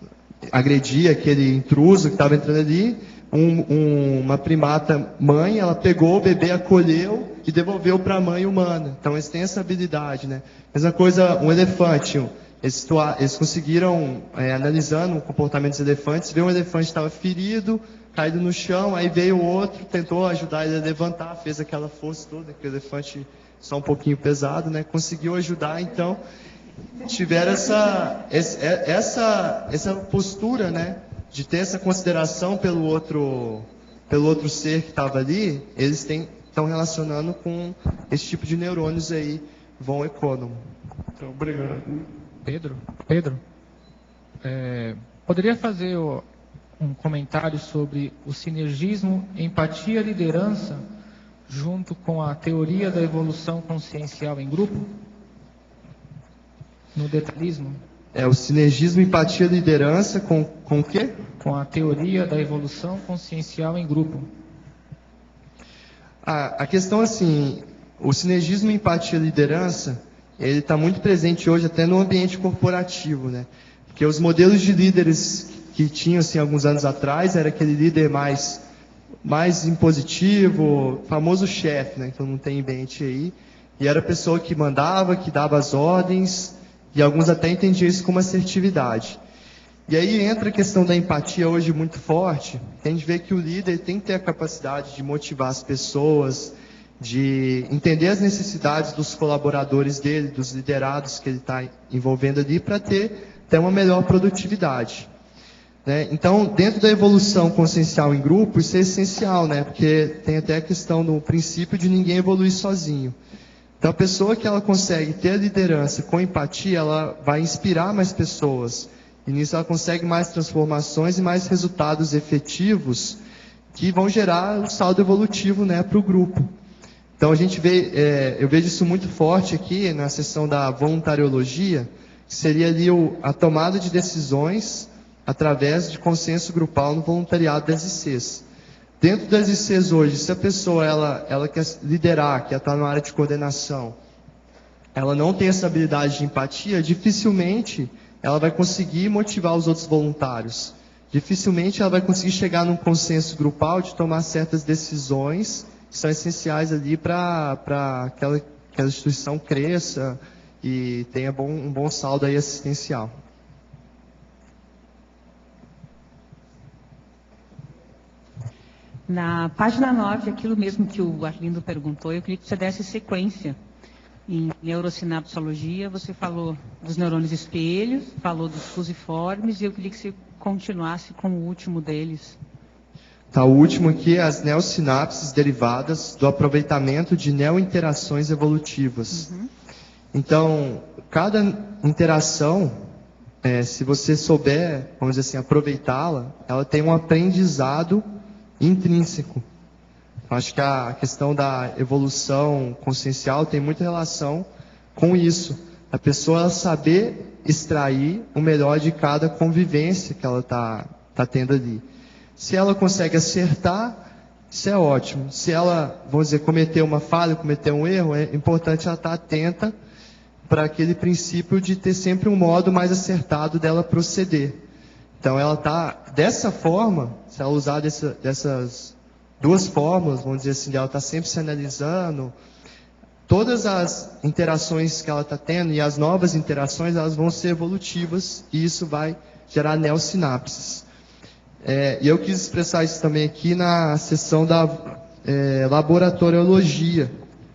agredir aquele intruso que estava entrando ali, uma primata mãe, ela pegou o bebê, acolheu e devolveu para a mãe humana. Então, eles têm essa habilidade, né? Mesma coisa, um elefante. Eles conseguiram, analisando o comportamento dos elefantes, ver um elefante que estava ferido, caído no chão, aí veio o outro, tentou ajudar ele a levantar, fez aquela força toda, que o elefante só um pouquinho pesado, né? Conseguiu ajudar, então tiveram essa postura, né? De ter essa consideração pelo outro ser que estava ali, eles estão relacionando com esse tipo de neurônios aí, von Economo. Então, obrigado. Pedro, poderia fazer um comentário sobre o sinergismo, empatia e liderança junto com a teoria da evolução consciencial em grupo? No detalhismo? O sinergismo, empatia e liderança com o quê? Com a teoria da evolução consciencial em grupo. A questão assim, o sinergismo, empatia e liderança, ele está muito presente hoje até no ambiente corporativo, né? Porque os modelos de líderes que tinham assim alguns anos atrás era aquele líder mais impositivo, famoso chefe, né? Então não tem em mente aí. E era a pessoa que mandava, que dava as ordens, e alguns até entendiam isso como assertividade. E aí entra a questão da empatia hoje muito forte, que a gente vê que o líder tem que ter a capacidade de motivar as pessoas, de entender as necessidades dos colaboradores dele, dos liderados que ele está envolvendo ali, para ter uma melhor produtividade. Né? Então, dentro da evolução consciencial em grupo, isso é essencial, né? Porque tem até a questão do princípio de ninguém evoluir sozinho. Então, a pessoa que ela consegue ter a liderança com empatia, ela vai inspirar mais pessoas. E nisso ela consegue mais transformações e mais resultados efetivos que vão gerar um saldo evolutivo, né, para o grupo. Então, a gente vê, eu vejo isso muito forte aqui na seção da voluntariologia, que seria ali a tomada de decisões através de consenso grupal no voluntariado das ICs. Dentro das ICs hoje, se a pessoa ela quer liderar, quer estar na área de coordenação, ela não tem essa habilidade de empatia, dificilmente ela vai conseguir motivar os outros voluntários. Dificilmente ela vai conseguir chegar num consenso grupal de tomar certas decisões que são essenciais ali para aquela instituição cresça e tenha um bom saldo aí assistencial. Na página 9, aquilo mesmo que o Arlindo perguntou, eu queria que você desse sequência. Em neurosinapsologia, você falou dos neurônios espelhos, falou dos fusiformes, e eu queria que você continuasse com o último deles. Tá, o último aqui é as neosinapses derivadas do aproveitamento de neointerações evolutivas. Então, cada interação, se você souber, vamos dizer assim, aproveitá-la, ela tem um aprendizado intrínseco. Acho que a questão da evolução consciencial tem muita relação com isso. A pessoa saber extrair o melhor de cada convivência que ela tá tendo ali. Se ela consegue acertar, isso é ótimo. Se ela, vamos dizer, cometer uma falha, cometer um erro, é importante ela estar atenta para aquele princípio de ter sempre um modo mais acertado dela proceder. Então, ela está dessa forma, se ela usar dessas duas fórmulas, vamos dizer assim, ela está sempre se analisando, todas as interações que ela está tendo e as novas interações, elas vão ser evolutivas e isso vai gerar neosinapses. E eu quis expressar isso também aqui na seção da laboratoriologia.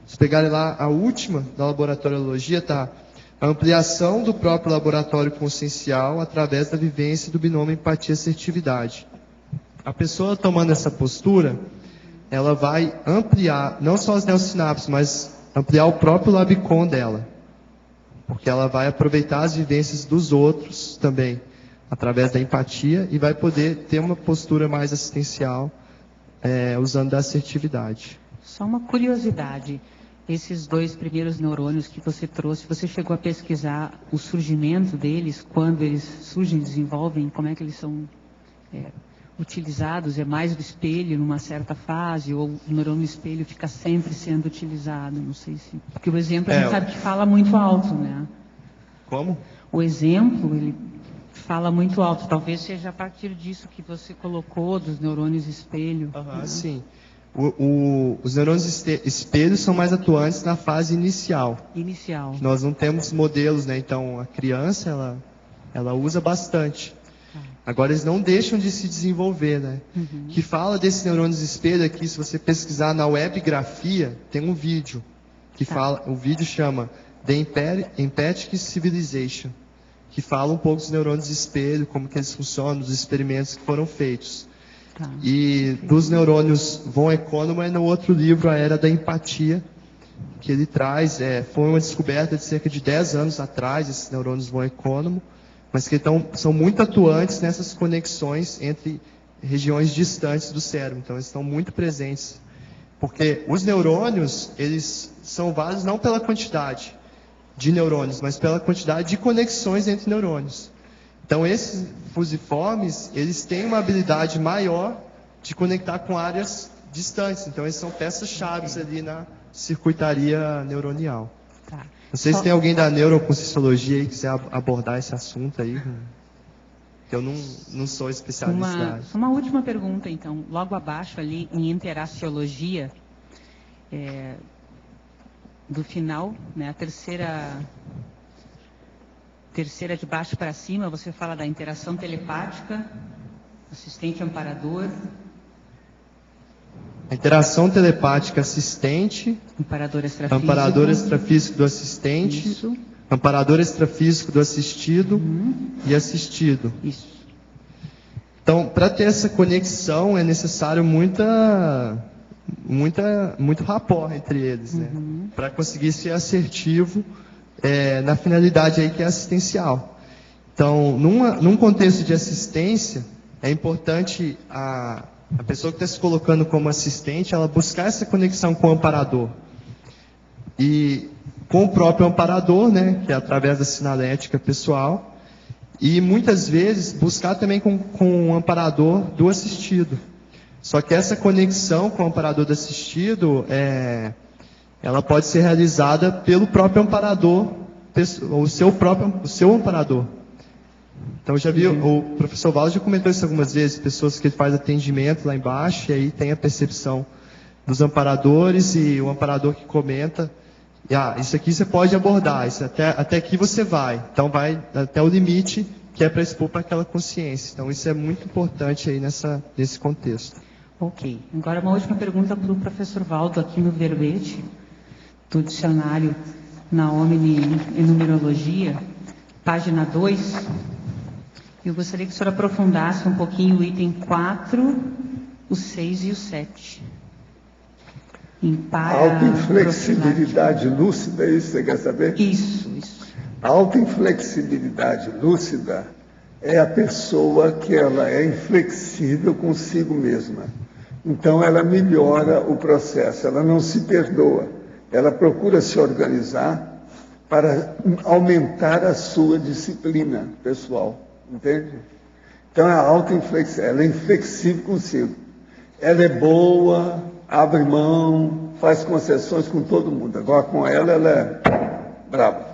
Se pegarem lá a última da laboratoriologia, está a ampliação do próprio laboratório consciencial através da vivência do binômio empatia-assertividade. A pessoa tomando essa postura, ela vai ampliar, não só as neosinapses, mas ampliar o próprio labicon dela. Porque ela vai aproveitar as vivências dos outros também, através da empatia, e vai poder ter uma postura mais assistencial, usando da assertividade. Só uma curiosidade. Esses dois primeiros neurônios que você trouxe, você chegou a pesquisar o surgimento deles, quando eles surgem, desenvolvem, como é que eles são utilizados? É mais do espelho numa certa fase, ou o neurônio espelho fica sempre sendo utilizado? Não sei se... Porque o exemplo, a gente sabe que fala muito alto, né? Como? O exemplo, ele fala muito alto. Talvez seja a partir disso que você colocou, dos neurônios espelho. Né? Sim. Os neurônios espelhos são mais atuantes na fase inicial. Nós não temos modelos, né? Então, a criança, ela usa bastante. Agora, eles não deixam de se desenvolver, né? Que fala desses neurônios espelho aqui, se você pesquisar na webgrafia, tem um vídeo que fala, o vídeo chama The Empathic Civilization, que fala um pouco dos neurônios espelho, como que eles funcionam, dos experimentos que foram feitos. E dos neurônios von Economo, no outro livro, A Era da Empatia, que ele traz, foi uma descoberta de cerca de 10 anos atrás, esses neurônios von Economo, mas que são muito atuantes nessas conexões entre regiões distantes do cérebro. Então, eles estão muito presentes. Porque os neurônios, eles são válidos não pela quantidade de neurônios, mas pela quantidade de conexões entre neurônios. Então, esses fusiformes, eles têm uma habilidade maior de conectar com áreas distantes. Então, eles são peças-chave ali na circuitaria neuronial. Não sei se tem alguém da neuroconscienciologia aí que quiser abordar esse assunto aí. Eu não sou especialista. Uma última pergunta, então. Logo abaixo, ali, em interaciologia, do final, né, a terceira de baixo para cima, você fala da interação telepática, assistente amparador. A interação telepática assistente, amparador extrafísico do assistente, isso. Amparador extrafísico do assistido e assistido. Isso. Então, para ter essa conexão é necessário muito rapport entre eles, né? Para conseguir ser assertivo na finalidade aí que é assistencial. Então, num contexto de assistência, é importante a pessoa que está se colocando como assistente, ela buscar essa conexão com o amparador. E com o próprio amparador, né, que é através da sinalética pessoal, e muitas vezes buscar também com o amparador do assistido. Só que essa conexão com o amparador do assistido, ela pode ser realizada pelo próprio amparador, o seu amparador. Então, já vi, o professor Valdo já comentou isso algumas vezes, pessoas que fazem atendimento lá embaixo, e aí tem a percepção dos amparadores, e o amparador que comenta, isso aqui você pode abordar, isso até aqui você vai. Então, vai até o limite que é para expor para aquela consciência. Então, isso é muito importante aí nesse contexto. Ok. Agora, uma última pergunta para o professor Valdo, aqui no verbete do dicionário na Omni Enumerologia, página 2. Eu gostaria que o senhor aprofundasse um pouquinho o item 4 o 6 e o 7. A autoinflexibilidade lúcida, é isso que você quer saber? Isso. A autoinflexibilidade lúcida é a pessoa que ela é inflexível consigo mesma. Então ela melhora o processo, ela não se perdoa, ela procura se organizar para aumentar a sua disciplina pessoal, entende? Então a autoinflexível, ela é inflexível consigo. Ela é boa, abre mão, faz concessões com todo mundo. Agora com ela é brava.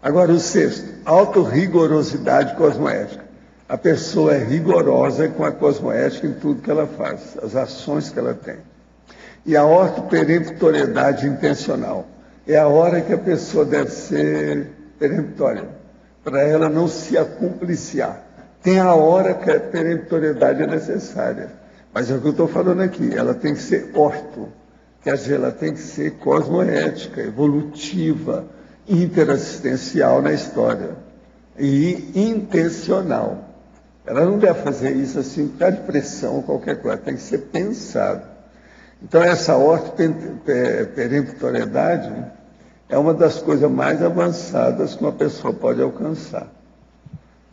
Agora o sexto, autorrigorosidade cosmoética. A pessoa é rigorosa com a cosmoética em tudo que ela faz, as ações que ela tem. E a ortoperemptoriedade intencional. É a hora que a pessoa deve ser peremptória, para ela não se acumpliciar. Tem a hora que a peremptoriedade é necessária. Mas é o que eu estou falando aqui, ela tem que ser orto, quer dizer, ela tem que ser cosmoética, evolutiva, interassistencial na história e intencional. Ela não deve fazer isso assim, por causa de pressão ou qualquer coisa, tem que ser pensado. Então, essa ortoperemptoriedade é uma das coisas mais avançadas que uma pessoa pode alcançar,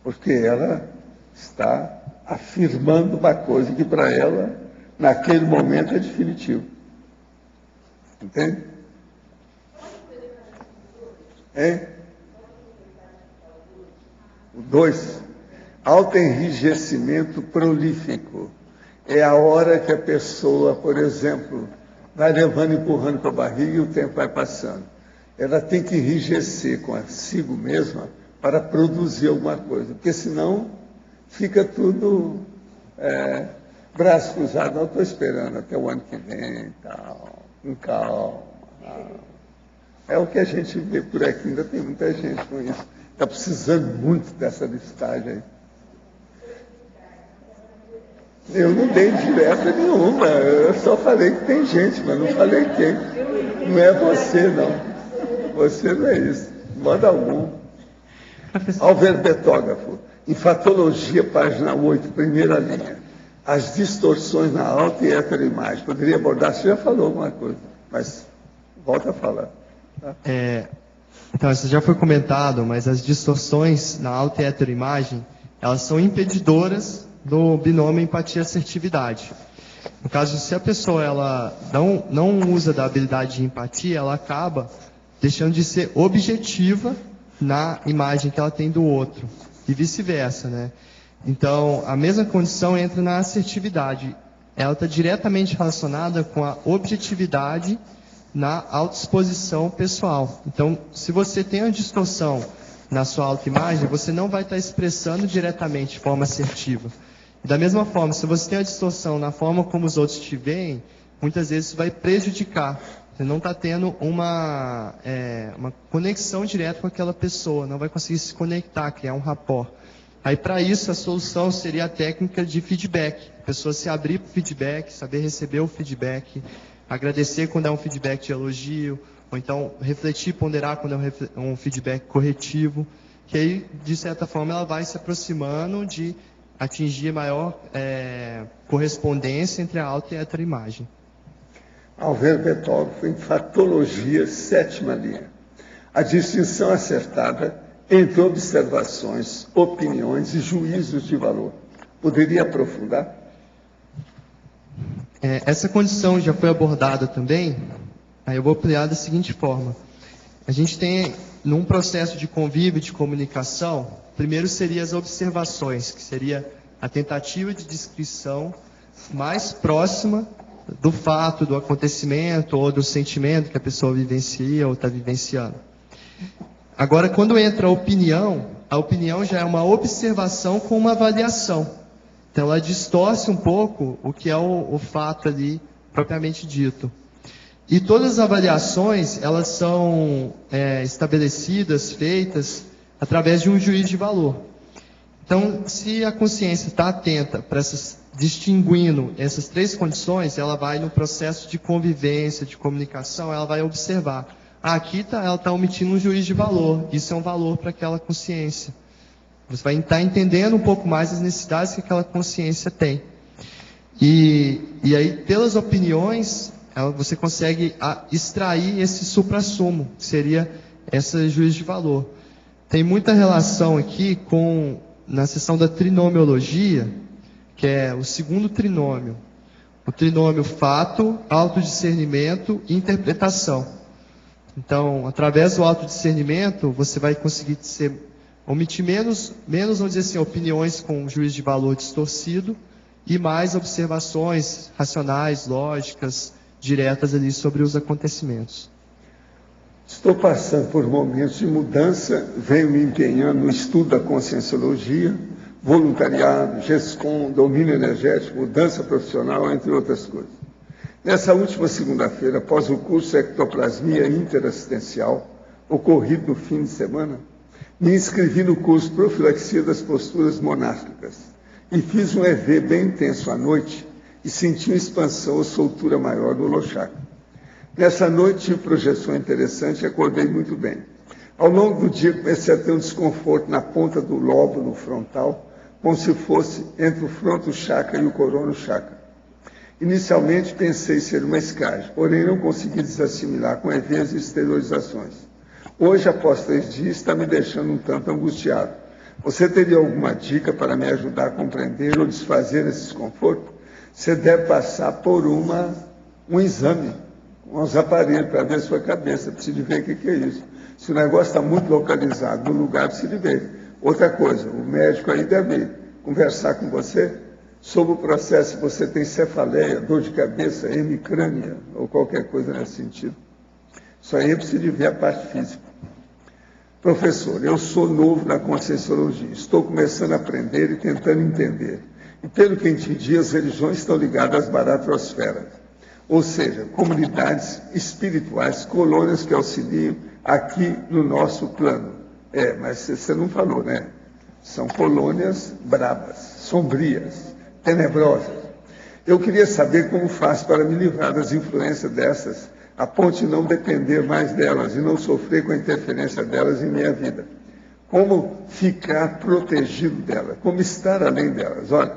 porque ela está afirmando uma coisa que para ela, naquele momento, é definitivo. Entende? O 2, autoenrijecimento prolífico. É a hora que a pessoa, por exemplo, vai levando, empurrando com a barriga e o tempo vai passando. Ela tem que enrijecer consigo mesma para produzir alguma coisa, porque senão fica tudo braço cruzado. Não, estou esperando até o ano que vem, tal, com calma. É o que a gente vê por aqui, ainda tem muita gente com isso. Está precisando muito dessa listagem aí. Eu não dei direta nenhuma, eu só falei que tem gente, mas não falei quem. Não é você, não. Você não é isso, de modo algum. Alverbetógrafo, enfatologia, página 8, primeira linha. As distorções na auto e heteroimagem. Poderia abordar, você já falou alguma coisa, mas volta a falar. Tá? Então, isso já foi comentado, mas as distorções na auto e heteroimagem, elas são impedidoras do binômio empatia-assertividade. No caso, se a pessoa ela não usa da habilidade de empatia, ela acaba deixando de ser objetiva na imagem que ela tem do outro, e vice-versa, né? Então, a mesma condição entra na assertividade. Ela está diretamente relacionada com a objetividade na autoexposição pessoal. Então, se você tem uma distorção na sua autoimagem, você não vai estar expressando diretamente de forma assertiva. Da mesma forma, se você tem uma distorção na forma como os outros te veem, muitas vezes isso vai prejudicar. Você não está tendo uma conexão direta com aquela pessoa, não vai conseguir se conectar, criar um rapport. Aí, para isso, a solução seria a técnica de feedback. A pessoa se abrir para o feedback, saber receber o feedback, agradecer quando é um feedback de elogio, ou então refletir, ponderar quando é um feedback corretivo, que aí, de certa forma, ela vai se aproximando de atingir maior correspondência entre a auto e a heteroimagem. Alverbetógrafo, enfatologia, sétima linha. A distinção acertada entre observações, opiniões e juízos de valor. Poderia aprofundar? Essa condição já foi abordada também, aí eu vou ampliar da seguinte forma. A gente tem, num processo de convívio, de comunicação, primeiro seria as observações, que seria a tentativa de descrição mais próxima do fato, do acontecimento ou do sentimento que a pessoa vivencia ou está vivenciando. Agora, quando entra a opinião já é uma observação com uma avaliação. Então, ela distorce um pouco o que é o fato ali, propriamente dito. E todas as avaliações, elas são estabelecidas, feitas, através de um juízo de valor. Então, se a consciência está atenta para distinguindo essas três condições, ela vai no processo de convivência, de comunicação, ela vai observar. Aqui ela está omitindo um juízo de valor. Isso é um valor para aquela consciência. Você vai estar entendendo um pouco mais as necessidades que aquela consciência tem. E aí, pelas opiniões, você consegue extrair esse suprassumo, que seria esse juízo de valor. Tem muita relação aqui na seção da trinomiologia, que é o segundo trinômio. O trinômio fato, autodiscernimento e interpretação. Então, através do autodiscernimento, você vai conseguir omitir menos, vamos dizer assim, opiniões com juízo de valor distorcido e mais observações racionais, lógicas, diretas ali sobre os acontecimentos. Estou passando por momentos de mudança, venho me empenhando no estudo da conscienciologia, voluntariado, GESCOM, domínio energético, mudança profissional, entre outras coisas. Nessa última segunda-feira, após o curso Ectoplasmia Interassistencial, ocorrido no fim de semana, me inscrevi no curso Profilaxia das Posturas Monásticas e fiz um EV bem intenso à noite e senti uma expansão ou soltura maior do holochakra. Nessa noite tive projeção interessante e acordei muito bem. Ao longo do dia comecei a ter um desconforto na ponta do lóbulo frontal, como se fosse entre o fronto chakra e o corono chakra. Inicialmente pensei ser uma escárdia, porém não consegui desassimilar com EVs e exteriorizações. Hoje, após 3 dias, está me deixando um tanto angustiado. Você teria alguma dica para me ajudar a compreender ou desfazer esse desconforto? Você deve passar por um exame, com os aparelhos para ver a sua cabeça, precisa ver o que é isso. Se o negócio está muito localizado no lugar, precisa ver. Outra coisa, o médico aí deve conversar com você sobre o processo, se você tem cefaleia, dor de cabeça, hemicrânia, ou qualquer coisa nesse sentido. Isso aí precisa ver a parte física. Professor, eu sou novo na conscienciologia, estou começando a aprender e tentando entender. E pelo que entendi, as religiões estão ligadas às baratrosferas, ou seja, comunidades espirituais, colônias que auxiliam aqui no nosso plano. Mas você não falou, né? São colônias brabas, sombrias, tenebrosas. Eu queria saber como faço para me livrar das influências dessas, a ponto de não depender mais delas e não sofrer com a interferência delas em minha vida. Como ficar protegido delas, como estar além delas. Olha,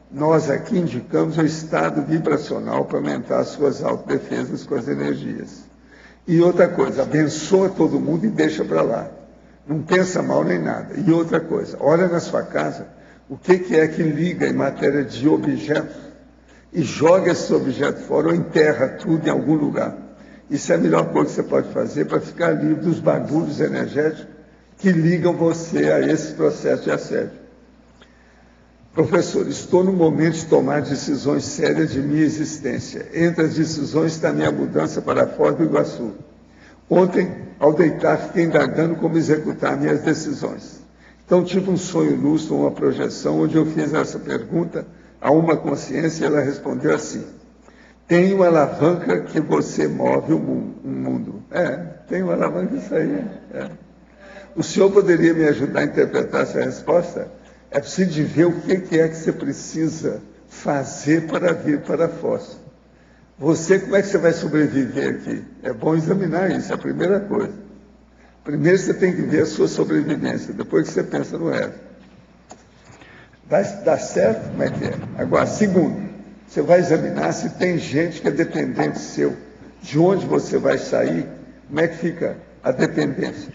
nós aqui indicamos o estado vibracional para aumentar as suas autodefesas com as energias. E outra coisa, abençoa todo mundo e deixa para lá. Não pensa mal nem nada. E outra coisa, olha na sua casa o que é que liga em matéria de objetos e joga esse objeto fora ou enterra tudo em algum lugar. Isso é a melhor coisa que você pode fazer para ficar livre dos bagulhos energéticos que ligam você a esse processo de assédio. Professor, estou no momento de tomar decisões sérias de minha existência. Entre as decisões está a minha mudança para Foz do Iguaçu. Ontem, ao deitar, fiquei indagando como executar minhas decisões. Então, tive um sonho lúcido, uma projeção, onde eu fiz essa pergunta a uma consciência e ela respondeu assim: tem uma alavanca que você move o mundo. Tem uma alavanca, isso aí. O senhor poderia me ajudar a interpretar essa resposta? É preciso ver o que é que você precisa fazer para vir para a Foz. Você, como é que você vai sobreviver aqui? É bom examinar isso, é a primeira coisa. Primeiro você tem que ver a sua sobrevivência, depois que você pensa no resto. Vai dar certo? Como é que é? Agora, segundo, você vai examinar se tem gente que é dependente seu. De onde você vai sair, como é que fica a dependência?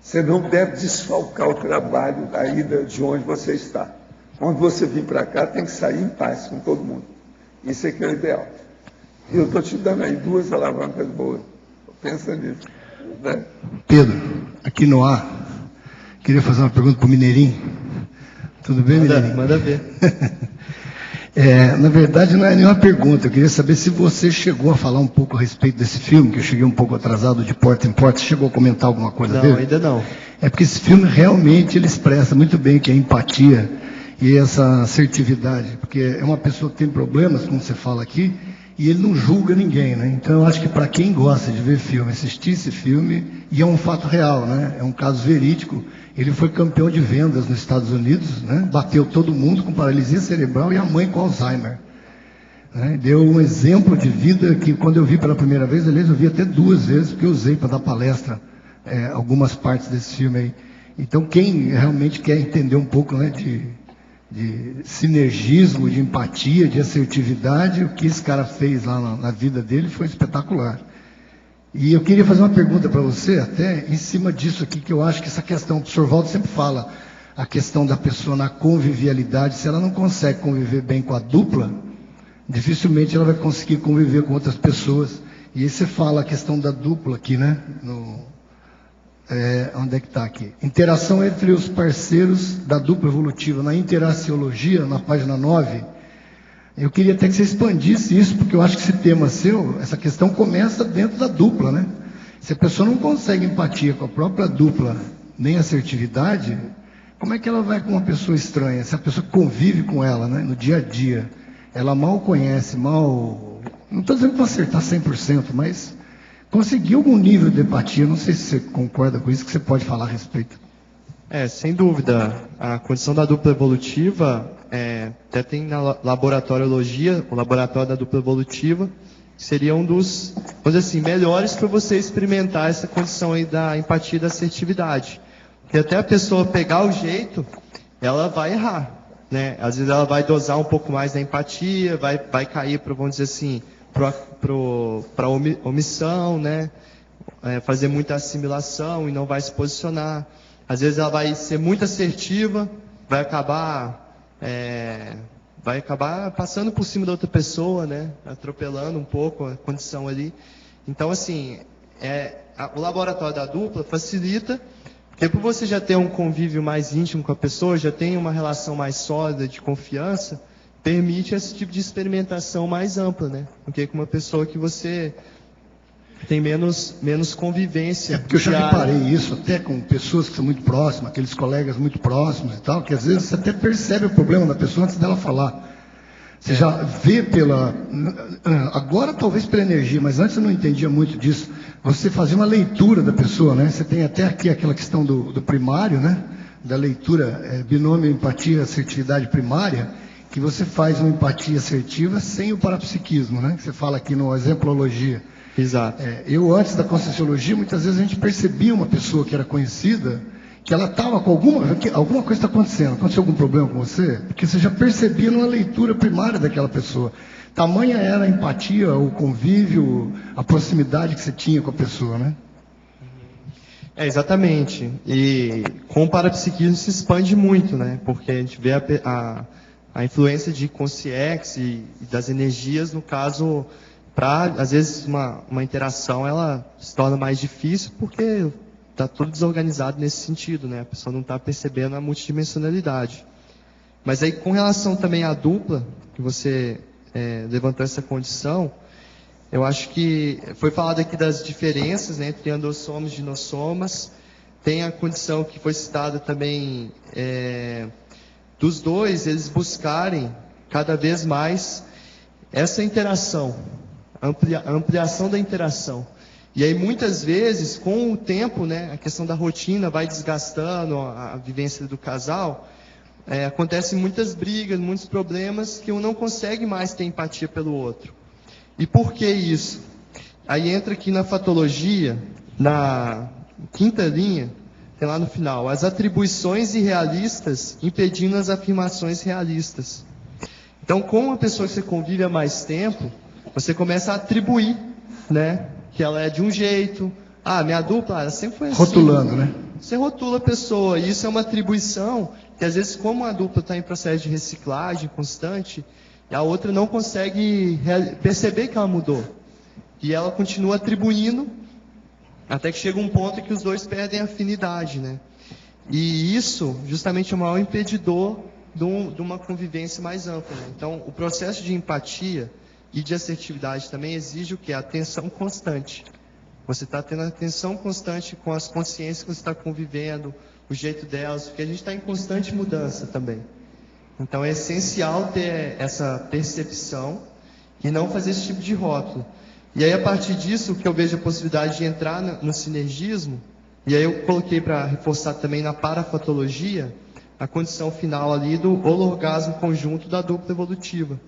Você não deve desfalcar o trabalho da ida de onde você está. Quando você vir para cá, tem que sair em paz com todo mundo. Isso é que é o ideal. E eu estou te dando aí 2 alavancas boas. Pensa nisso. Né? Pedro, aqui no ar, queria fazer uma pergunta para o Mineirinho. Tudo bem, Mineirinho? Manda ver. Na verdade, não é nenhuma pergunta. Eu queria saber se você chegou a falar um pouco a respeito desse filme, que eu cheguei um pouco atrasado de Porta em Porta. Você chegou a comentar alguma coisa dele? Não, ainda não. É porque esse filme realmente ele expressa muito bem o que é empatia e essa assertividade. Porque é uma pessoa que tem problemas, como você fala aqui, e ele não julga ninguém, né? Então eu acho que para quem gosta de ver filme, assistir esse filme, e é um fato real, né? É um caso verídico. Ele foi campeão de vendas nos Estados Unidos, né? Bateu todo mundo com paralisia cerebral e a mãe com Alzheimer. Né? Deu um exemplo de vida que quando eu vi pela primeira vez, aliás, eu vi até 2 vezes, porque eu usei para dar palestra algumas partes desse filme aí. Então quem realmente quer entender um pouco, né, sinergismo, de empatia, de assertividade. O que esse cara fez lá na vida dele foi espetacular. E eu queria fazer uma pergunta para você, até em cima disso aqui, que eu acho que essa questão, o professor Waldo sempre fala, a questão da pessoa na convivialidade, se ela não consegue conviver bem com a dupla, dificilmente ela vai conseguir conviver com outras pessoas. E aí você fala a questão da dupla aqui, né? Onde é que está aqui? Interação entre os parceiros da dupla evolutiva. Na Interaciologia, na página 9, eu queria até que você expandisse isso, porque eu acho que esse tema seu, essa questão começa dentro da dupla, né? Se a pessoa não consegue empatia com a própria dupla, nem assertividade, como é que ela vai com uma pessoa estranha? Se a pessoa convive com ela, né, no dia a dia, ela mal conhece, não estou dizendo que vai acertar 100%, mas conseguir algum nível de empatia. Não sei se você concorda com isso, que você pode falar a respeito. Sem dúvida. A condição da dupla evolutiva, até tem na laboratoriologia, o laboratório da dupla evolutiva, que seria um dos, vamos dizer assim, melhores para você experimentar essa condição aí da empatia e da assertividade. Porque até a pessoa pegar o jeito, ela vai errar, né? Às vezes ela vai dosar um pouco mais da empatia, vai cair para, vamos dizer assim, para omissão, né? Fazer muita assimilação e não vai se posicionar. Às vezes ela vai ser muito assertiva, vai acabar passando por cima da outra pessoa, né? Atropelando um pouco a condição ali. Então, assim, o laboratório da dupla facilita, porque por você já ter um convívio mais íntimo com a pessoa, já tem uma relação mais sólida de confiança, permite esse tipo de experimentação mais ampla, né? Porque com uma pessoa que você tem menos convivência. Porque eu já reparei isso até com pessoas que são muito próximas, aqueles colegas muito próximos e tal, que às vezes você até percebe o problema da pessoa antes dela falar. Você já vê agora talvez pela energia, mas antes eu não entendia muito disso. Você fazia uma leitura da pessoa, né? Você tem até aqui aquela questão do primário, né? Da leitura, binômio empatia assertividade primária, que você faz uma empatia assertiva sem o parapsiquismo, né? Que você fala aqui no exemplologia. Exato. Eu, antes da Conscienciologia, muitas vezes a gente percebia uma pessoa que era conhecida, que ela estava com alguma coisa está acontecendo. Aconteceu algum problema com você? Porque você já percebia numa leitura primária daquela pessoa. Tamanha era a empatia, o convívio, a proximidade que você tinha com a pessoa, né? Exatamente. E com o parapsiquismo se expande muito, né? Porque a gente vê a influência de consciex e das energias, no caso, às vezes uma interação ela se torna mais difícil porque está tudo desorganizado nesse sentido, né? A pessoa não está percebendo a multidimensionalidade. Mas aí, com relação também à dupla, que você levantou essa condição, eu acho que foi falado aqui das diferenças, né, entre andossomas e ginossomas. Tem a condição que foi citada também dos dois, eles buscarem cada vez mais essa interação, a ampliação da interação. E aí, muitas vezes, com o tempo, né, a questão da rotina vai desgastando a vivência do casal, acontecem muitas brigas, muitos problemas que um não consegue mais ter empatia pelo outro. E por que isso? Aí entra aqui na fatologia, na quinta linha, tem lá no final, as atribuições irrealistas impedindo as afirmações realistas. Então, com uma pessoa que você convive há mais tempo, você começa a atribuir, né? Que ela é de um jeito. Minha dupla, ela sempre foi assim. Rotulando, né? Você rotula a pessoa. E isso é uma atribuição que, às vezes, como a dupla está em processo de reciclagem constante, a outra não consegue perceber que ela mudou. E ela continua atribuindo, até que chega um ponto em que os dois perdem a afinidade, né? E isso, justamente, é o maior impedidor de uma convivência mais ampla, né? Então, o processo de empatia e de assertividade também exige o quê? A atenção constante. Você está tendo atenção constante com as consciências que você está convivendo, o jeito delas, porque a gente está em constante mudança também. Então é essencial ter essa percepção e não fazer esse tipo de rótulo. E aí, a partir disso, que eu vejo a possibilidade de entrar no sinergismo, e aí eu coloquei para reforçar também na parafatologia, a condição final ali do holorgasmo conjunto da dupla evolutiva.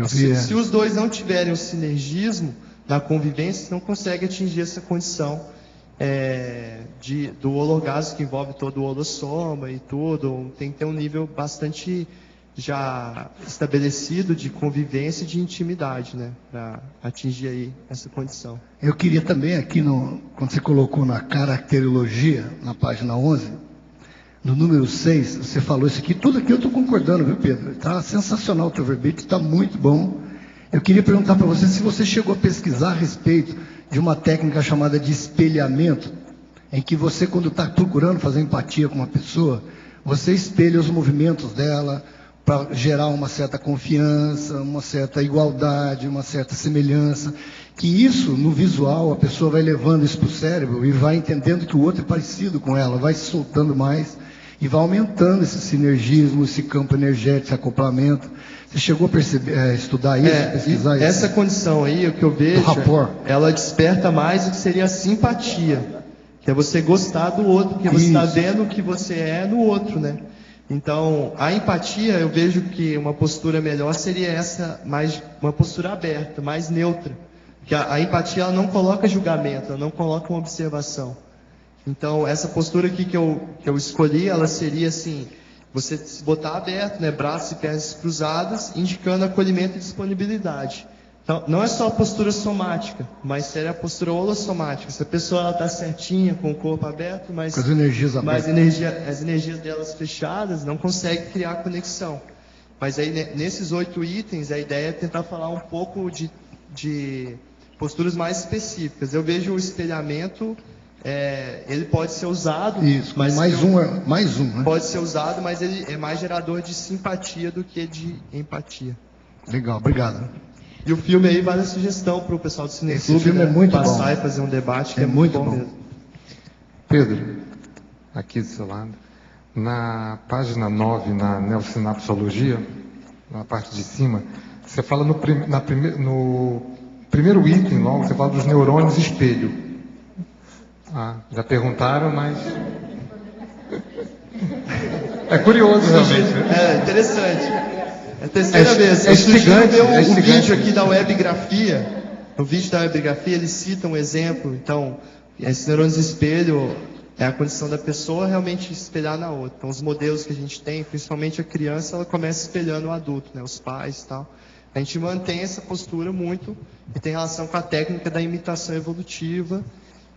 Se os dois não tiverem o sinergismo na convivência, não consegue atingir essa condição do holorgasmo, que envolve todo o holossoma e tudo. Tem que ter um nível bastante já estabelecido de convivência e de intimidade, né, para atingir aí essa condição. Eu queria também aqui, quando você colocou na caracterologia, na página 11, no número 6, você falou isso aqui, tudo aqui eu estou concordando, viu, Pedro? Está sensacional o teu verbete, está muito bom. Eu queria perguntar para você se você chegou a pesquisar a respeito de uma técnica chamada de espelhamento, em que você, quando está procurando fazer empatia com uma pessoa, você espelha os movimentos dela, para gerar uma certa confiança, uma certa igualdade, uma certa semelhança, que isso, no visual, a pessoa vai levando isso para o cérebro e vai entendendo que o outro é parecido com ela, vai se soltando mais e vai aumentando esse sinergismo, esse campo energético, esse acoplamento. Você chegou a perceber, estudar isso, pesquisar isso? Essa condição aí, o que eu vejo, ela desperta mais o que seria a simpatia, que é você gostar do outro, porque você está vendo o que você é no outro, né? Então, a empatia, eu vejo que uma postura melhor seria essa, mais uma postura aberta, mais neutra. Porque a empatia, ela não coloca julgamento, ela não coloca uma observação. Então, essa postura aqui que eu escolhi, ela seria assim, você se botar aberto, né, braços e pernas cruzados, indicando acolhimento e disponibilidade. Então, não é só a postura somática, mas seria a postura holossomática. Se a pessoa está certinha, com o corpo aberto, mas as energias abertas, as energias delas fechadas, não consegue criar conexão. Mas aí, nesses 8 itens, a ideia é tentar falar um pouco de posturas mais específicas. Eu vejo o espelhamento, ele pode ser usado... Isso, mas mais um, né? Pode ser usado, mas ele é mais gerador de simpatia do que de empatia. Legal, obrigado. E o filme aí vale a sugestão para o pessoal do Cineclube. Esse filme é muito passar bom. E fazer um debate que é muito bom mesmo. Pedro, aqui do seu lado, na página 9, na neosinapsologia, na parte de cima, você fala no primeiro item logo, você fala dos neurônios espelho. Já perguntaram, mas... É curioso, realmente. É interessante. É a terceira vez. Eu sugiro ver o vídeo aqui da webigrafia. No vídeo da webigrafia, eles citam um exemplo. Então, esses neurônios espelho é a condição da pessoa realmente espelhar na outra. Então, os modelos que a gente tem, principalmente a criança, ela começa espelhando o adulto, né? Os pais e tal. A gente mantém essa postura muito e tem relação com a técnica da imitação evolutiva.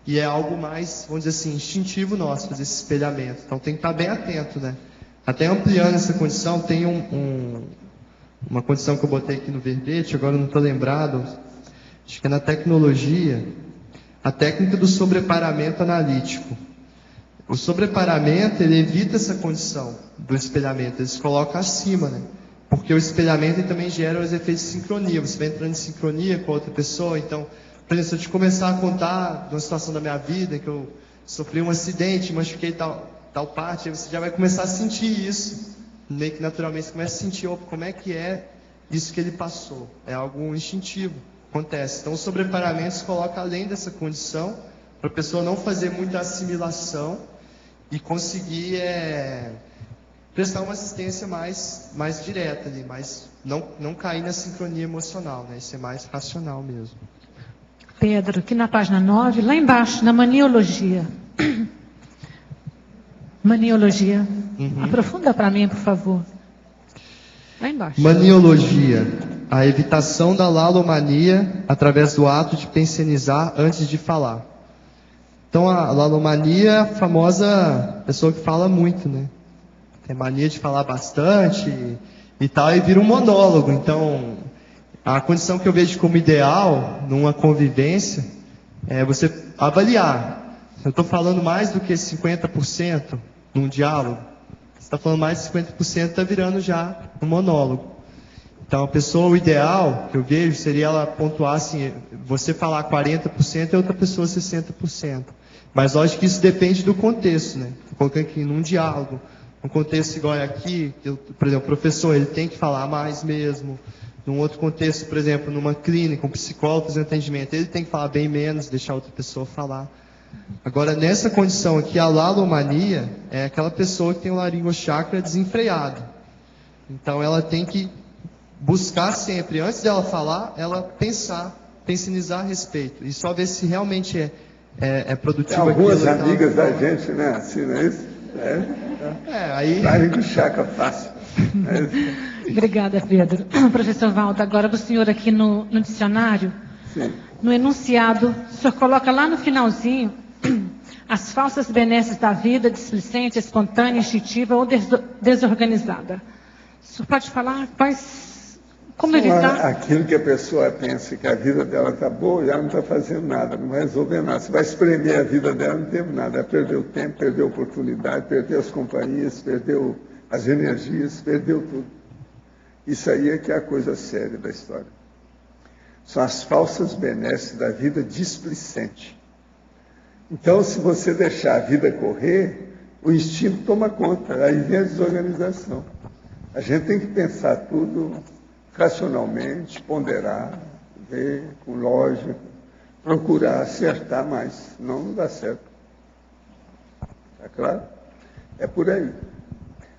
E é algo mais, vamos dizer assim, instintivo nosso, fazer esse espelhamento. Então, tem que estar bem atento, né? Até ampliando essa condição, tem uma condição que eu botei aqui no verbete, agora eu não estou lembrado, acho que é na tecnologia, a técnica do sobreparamento analítico. O sobreparamento, ele evita essa condição do espelhamento, ele se coloca acima, né? Porque o espelhamento ele também gera os efeitos de sincronia, você vai entrando em sincronia com a outra pessoa. Então, por exemplo, se eu te começar a contar de uma situação da minha vida, que eu sofri um acidente, machuquei tal parte, aí você já vai começar a sentir isso. Meio que naturalmente você começa a sentir, como é que é isso que ele passou. É algo instintivo, acontece. Então o sobreparamento se coloca além dessa condição, para a pessoa não fazer muita assimilação e conseguir prestar uma assistência mais direta ali, mas não cair na sincronia emocional, né? Isso é mais racional mesmo. Pedro, aqui na página 9, lá embaixo, na maniologia. Maniologia. Aprofunda para mim, por favor. Lá embaixo. Maniologia. A evitação da lalomania através do ato de pensionizar antes de falar. Então, a lalomania é a famosa pessoa que fala muito, né? Tem mania de falar bastante e tal, e vira um monólogo. Então, a condição que eu vejo como ideal numa convivência é você avaliar. Eu estou falando mais do que 50% num diálogo. Você está falando mais de 50%, está virando já um monólogo. Então, a pessoa, o ideal que eu vejo seria ela pontuar assim, você falar 40% e outra pessoa 60%. Mas lógico que isso depende do contexto, né? Estou colocando aqui num diálogo, um contexto igual é aqui, por exemplo, o professor ele tem que falar mais mesmo. Num outro contexto, por exemplo, numa clínica, um psicólogo fazendo atendimento, ele tem que falar bem menos, deixar outra pessoa falar. Agora, nessa condição aqui, a lalomania é aquela pessoa que tem o laringochakra desenfreado. Então, ela tem que buscar sempre, antes dela falar, ela pensionizar a respeito. E só ver se realmente é produtivo. Tem algumas amigas da gente, né? Assim, não é isso? Aí... Laringochakra fácil. Obrigada, Pedro. Professor Valdo, agora o senhor aqui no dicionário, Sim. no enunciado, o senhor coloca lá no finalzinho as falsas benesses da vida, displicente, espontânea, instintiva ou desorganizada. O senhor pode falar como evitar? Aquilo que a pessoa pensa que a vida dela está boa e ela não está fazendo nada, não vai resolver nada. Você vai espremer a vida dela, não tem nada. Ela perdeu o tempo, perdeu a oportunidade, perdeu as companhias, perdeu as energias, perdeu tudo. Isso aí é que é a coisa séria da história. São as falsas benesses da vida displicente. Então, se você deixar a vida correr, o instinto toma conta, aí vem a desorganização. A gente tem que pensar tudo racionalmente, ponderar, ver com lógica, procurar acertar mais, senão não dá certo. Está claro? É por aí.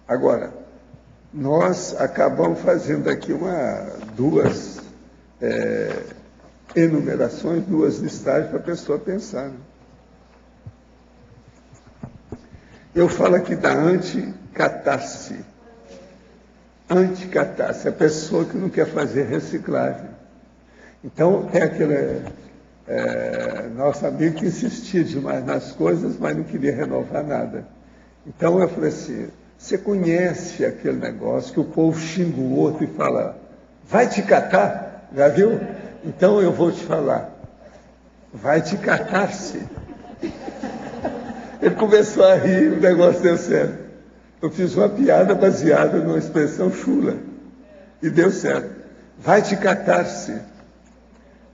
Agora, nós acabamos fazendo aqui duas enumerações, duas listagens para a pessoa pensar. Né? Eu falo aqui da anticatarse. Anticatarse, a pessoa que não quer fazer reciclagem. Então, tem aquele nosso amigo que insistia demais nas coisas, mas não queria renovar nada. Então, eu falei assim, você conhece aquele negócio que o povo xinga o outro e fala, vai te catar? Já viu? Então, eu vou te falar, vai te catar-se. Ele começou a rir, o negócio deu certo. Eu fiz uma piada baseada numa expressão chula. E deu certo. Vai te catar-se.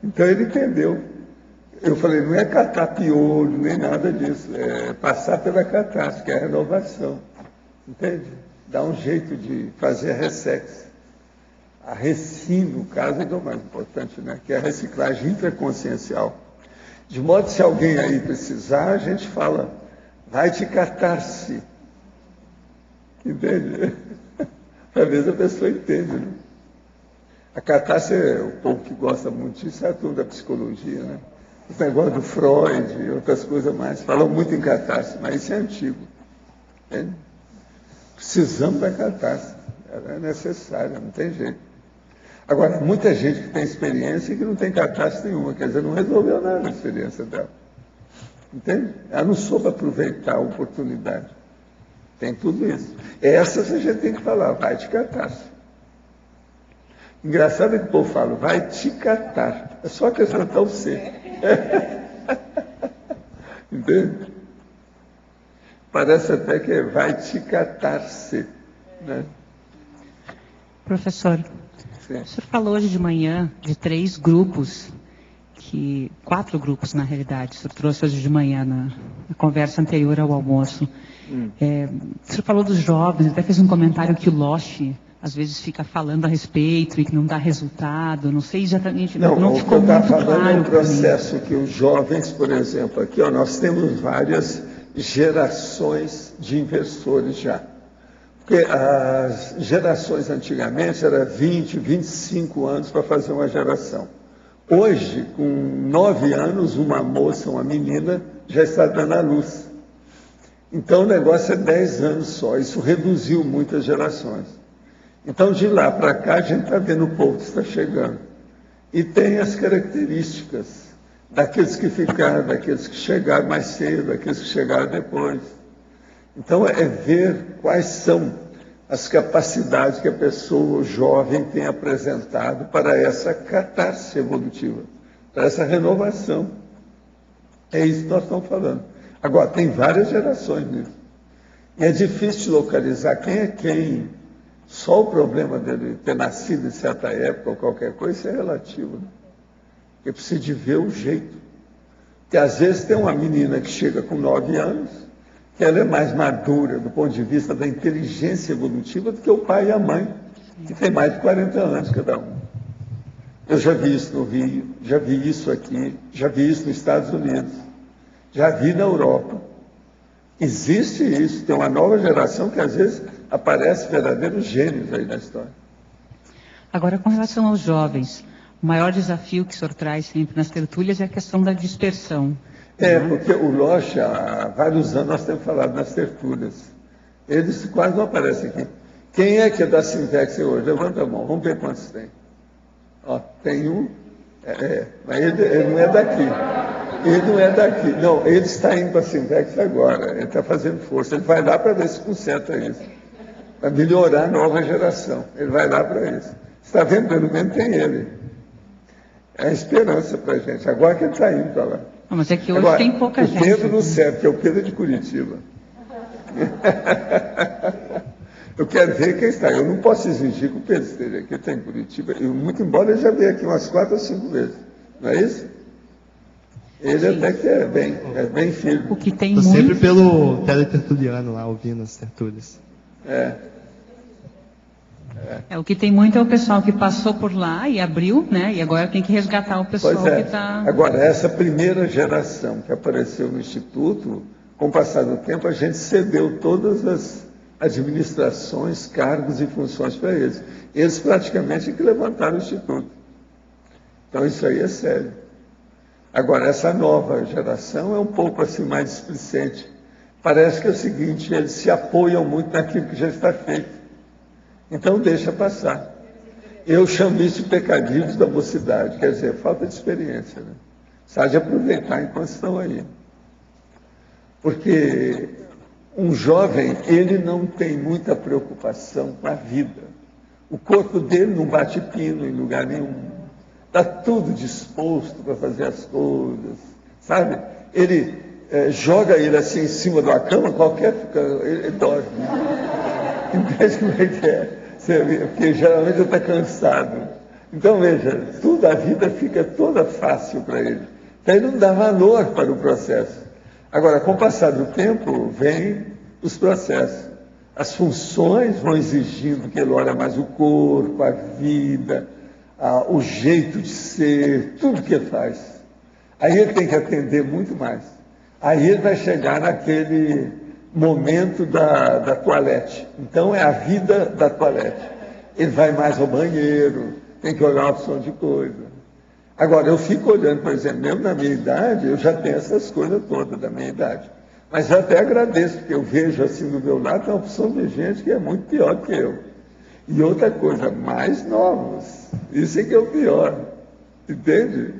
Então ele entendeu. Eu falei, não é catar piolho, nem nada disso. É passar pela catarse, que é a renovação. Entende? Dá um jeito de fazer a ressex. A recim, no caso, é o mais importante, né? Que é a reciclagem intraconsciencial. De modo que se alguém aí precisar, a gente fala, vai te catar-se. Entende? Às vezes a pessoa entende, né? A catarse, o povo que gosta muito disso, é a turma da psicologia, né? Esse negócio do Freud e outras coisas mais, falam muito em catarse, mas isso é antigo. Entende? Precisamos da catarse, ela é necessária, não tem jeito. Agora, muita gente que tem experiência e que não tem catarse nenhuma, quer dizer, não resolveu nada na experiência dela. Entende? Ela não soube aproveitar a oportunidade. Tem tudo isso. Essas a gente tem que falar, vai te catar. Engraçado é que o povo fala, vai te catar. É só acrescentar o C. Entende? Parece até que vai te catar-se. Né? Professor, sim. O senhor falou hoje de manhã de 3 grupos, 4 grupos na realidade, o senhor trouxe hoje de manhã na conversa anterior ao almoço. O senhor falou dos jovens, até fez um comentário que o Loche às vezes fica falando a respeito e que não dá resultado, não sei exatamente, não ficou muito claro. Não, é um processo que os jovens, por exemplo, aqui nós temos várias gerações de inversores já. Porque as gerações antigamente eram 20, 25 anos para fazer uma geração. Hoje, com 9 anos, uma moça, uma menina, já está dando à luz. Então, o negócio é 10 anos só. Isso reduziu muitas gerações. Então, de lá para cá, a gente está vendo o povo que está chegando. E tem as características daqueles que ficaram, daqueles que chegaram mais cedo, daqueles que chegaram depois. Então, é ver quais são as capacidades que a pessoa jovem tem apresentado para essa catarse evolutiva, para essa renovação. É isso que nós estamos falando. Agora, tem várias gerações nisso. E é difícil localizar quem é quem. Só o problema dele ter nascido em certa época ou qualquer coisa, isso é relativo. Né? Porque precisa de ver o jeito. Porque às vezes tem uma menina que chega com 9 anos, que ela é mais madura do ponto de vista da inteligência evolutiva do que o pai e a mãe, que tem mais de 40 anos cada um. Eu já vi isso no Rio, já vi isso aqui, já vi isso nos Estados Unidos, já vi na Europa. Existe isso, tem uma nova geração que às vezes aparece verdadeiros gênios aí na história. Agora, com relação aos jovens, o maior desafio que o senhor traz sempre nas tertúlias é a questão da dispersão. Porque o Locha, há vários anos nós temos falado nas tertúlias. Eles quase não aparecem aqui. Quem é que é da Sintex hoje? Levanta a mão, vamos ver quantos tem. Ó, tem um, mas ele não é daqui. Ele não é daqui. Não, ele está indo para a Sintex agora, ele está fazendo força. Ele vai lá para ver se conserta isso. Para melhorar a nova geração. Ele vai lá para isso. Você está vendo? Pelo menos tem ele. É a esperança para a gente. Agora que ele está indo para lá. Não, mas é que hoje agora, tem pouca gente. O Pedro não serve, que é o Pedro de Curitiba. Eu quero ver quem está. Eu não posso exigir que o Pedro esteja aqui, está em Curitiba. Muito embora ele já veio aqui umas 4 ou 5 vezes. Não é isso? Ele até que é bem firme. O que tem Estou muito... sempre pelo teletertuliano lá, ouvindo as tertúlias. O que tem muito é o pessoal que passou por lá e abriu, né? E agora tem que resgatar o pessoal que está... Agora, essa primeira geração que apareceu no Instituto, com o passar do tempo, a gente cedeu todas as administrações, cargos e funções para eles. Eles praticamente que levantaram o Instituto. Então, isso aí é sério. Agora, essa nova geração é um pouco assim mais displicente. Parece que é o seguinte, eles se apoiam muito naquilo que já está feito. Então, deixa passar. Eu chamo isso de pecadilhos da mocidade, quer dizer, falta de experiência. Né? Sabe de aproveitar enquanto estão aí. Porque um jovem, ele não tem muita preocupação com a vida. O corpo dele não bate pino em lugar nenhum. Está tudo disposto para fazer as coisas, sabe? Ele joga ele assim em cima da cama, ele dorme. Entende como é que é? Porque geralmente ele está cansado. Então, veja, tudo, a vida fica toda fácil para ele. Então, ele não dá valor para o processo. Agora, com o passar do tempo, vem os processos. As funções vão exigindo que ele olhe mais o corpo, a vida, o jeito de ser, tudo que ele faz. Aí ele tem que atender muito mais. Aí ele vai chegar naquele momento da toalete. Então é a vida da toalete. Ele vai mais ao banheiro, tem que olhar uma opção de coisa. Agora, eu fico olhando, por exemplo, mesmo na minha idade, eu já tenho essas coisas todas da minha idade. Mas eu até agradeço, porque eu vejo assim do meu lado, tem uma opção de gente que é muito pior que eu. E outra coisa, mais novos. Isso é que é o pior. Entende?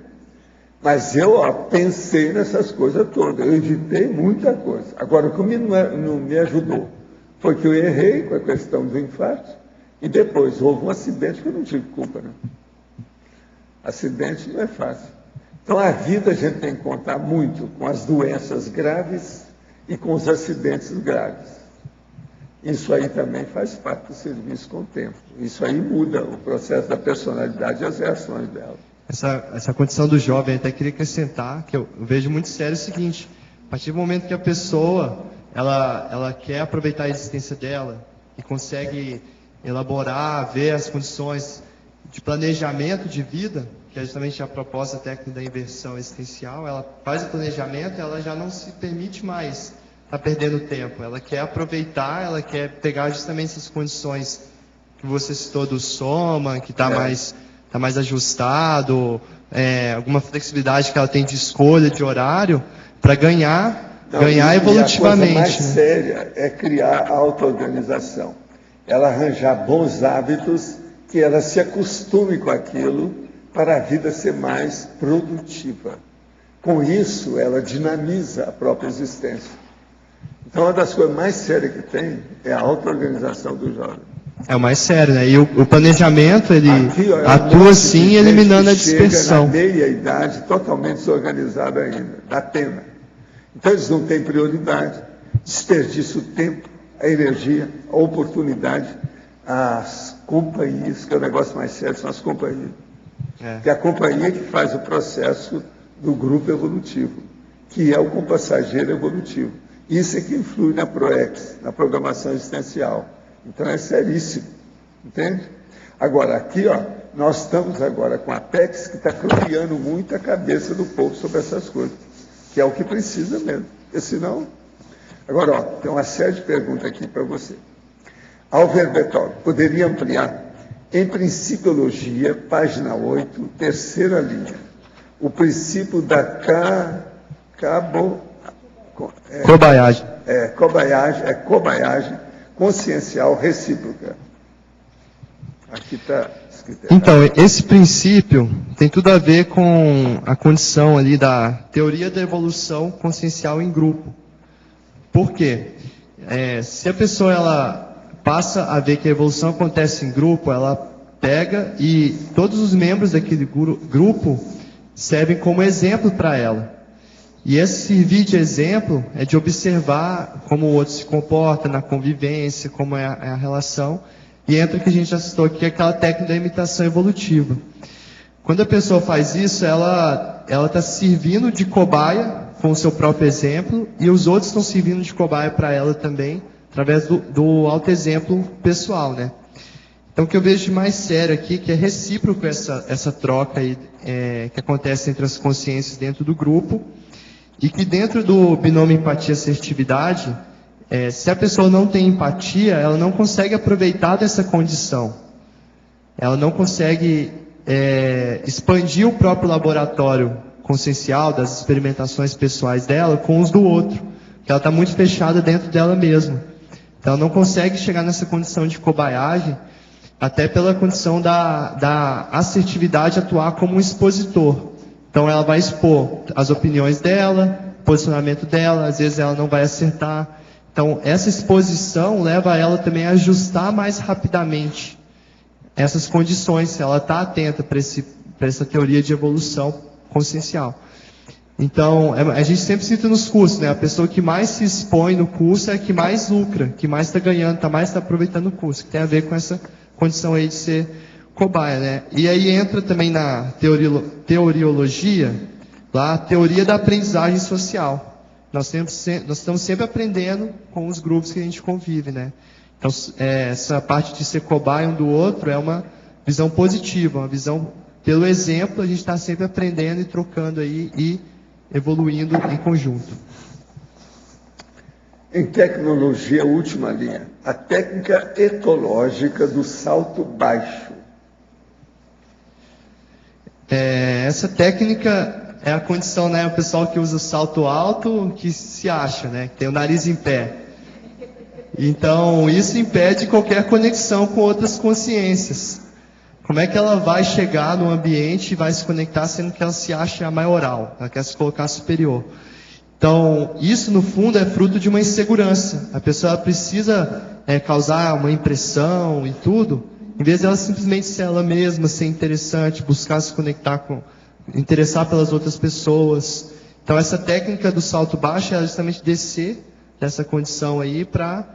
Mas eu pensei nessas coisas todas. Eu evitei muita coisa. Agora, o que não me ajudou foi que eu errei com a questão do infarto. E depois houve um acidente que eu não tive culpa. Né? Acidente não é fácil. Então, a vida a gente tem que contar muito com as doenças graves e com os acidentes graves. Isso aí também faz parte do serviço com o tempo. Isso aí muda o processo da personalidade e as reações dela. Essa condição do jovem, até queria acrescentar, que eu vejo muito sério o seguinte: a partir do momento que a pessoa ela quer aproveitar a existência dela e consegue elaborar, ver as condições de planejamento de vida, que é justamente a proposta técnica da inversão existencial, ela faz o planejamento, ela já não se permite mais estar perdendo tempo. Ela quer aproveitar, ela quer pegar justamente essas condições que você citou do soma, que está mais ajustado, alguma flexibilidade que ela tem de escolha, de horário, para ganhar evolutivamente. A coisa mais séria é criar a auto-organização. Ela arranjar bons hábitos, que ela se acostume com aquilo, para a vida ser mais produtiva. Com isso, ela dinamiza a própria existência. Então, uma das coisas mais sérias que tem é a auto-organização do jovem. É o mais sério, né? E o planejamento, ele atua sim, eliminando a dispersão. Chega na meia-idade, totalmente desorganizado ainda, dá pena. Então, eles não têm prioridade, desperdiçam o tempo, a energia, a oportunidade, as companhias, que é o negócio mais sério, são as companhias. Que é a companhia que faz o processo do grupo evolutivo, que é o compassageiro evolutivo. Isso é que influi na PROEX, na programação existencial. Então é seríssimo, entende? Agora, aqui, nós estamos agora com a PEX, que está criando muito a cabeça do povo sobre essas coisas, que é o que precisa mesmo, porque senão... Agora, tem uma série de perguntas aqui para você. Álvaro Bertol, poderia ampliar? Em Principiologia, página 8, terceira linha. O princípio da Kobayashi. Kobayashi consciencial recíproca. Aqui está escrito. Então, esse princípio tem tudo a ver com a condição ali da teoria da evolução consciencial em grupo. Por quê? Se a pessoa ela passa a ver que a evolução acontece em grupo, ela pega e todos os membros daquele grupo servem como exemplo para ela. E esse servir de exemplo é de observar como o outro se comporta na convivência, como é a relação. E entra o que a gente já citou aqui, aquela técnica da imitação evolutiva. Quando a pessoa faz isso, ela está servindo de cobaia com o seu próprio exemplo, e os outros estão servindo de cobaia para ela também, através do autoexemplo pessoal, né? Então, o que eu vejo de mais sério aqui, que é recíproco essa troca aí, que acontece entre as consciências dentro do grupo, e que dentro do binômio empatia-assertividade, se a pessoa não tem empatia, ela não consegue aproveitar dessa condição. Ela não consegue expandir o próprio laboratório consciencial, das experimentações pessoais dela, com os do outro. Porque ela está muito fechada dentro dela mesma. Então, ela não consegue chegar nessa condição de cobaiagem, até pela condição da assertividade atuar como um expositor. Então, ela vai expor as opiniões dela, o posicionamento dela, às vezes ela não vai acertar. Então, essa exposição leva ela também a ajustar mais rapidamente essas condições, se ela está atenta para essa teoria de evolução consciencial. Então, a gente sempre cita nos cursos, né? A pessoa que mais se expõe no curso é a que mais lucra, que mais está ganhando, mais está aproveitando o curso, que tem a ver com essa condição aí de ser cobaia, né? E aí entra também na teoriologia, lá, a teoria da aprendizagem social. Nós estamos sempre aprendendo com os grupos que a gente convive, né? Então, essa parte de ser cobaia um do outro é uma visão positiva, uma visão pelo exemplo, a gente está sempre aprendendo e trocando aí e evoluindo em conjunto. Em tecnologia, última linha, a técnica etológica do salto baixo. Essa técnica é a condição, né? O pessoal que usa salto alto, que se acha, né? Que tem o nariz em pé. Então, isso impede qualquer conexão com outras consciências. Como é que ela vai chegar no ambiente e vai se conectar, sendo que ela se acha a maioral, ela quer se colocar superior? Então, isso no fundo é fruto de uma insegurança. A pessoa precisa causar uma impressão e tudo, em vez de ela simplesmente ser ela mesma, ser interessante, buscar se conectar interessar pelas outras pessoas. Então, essa técnica do salto baixo é justamente descer dessa condição aí para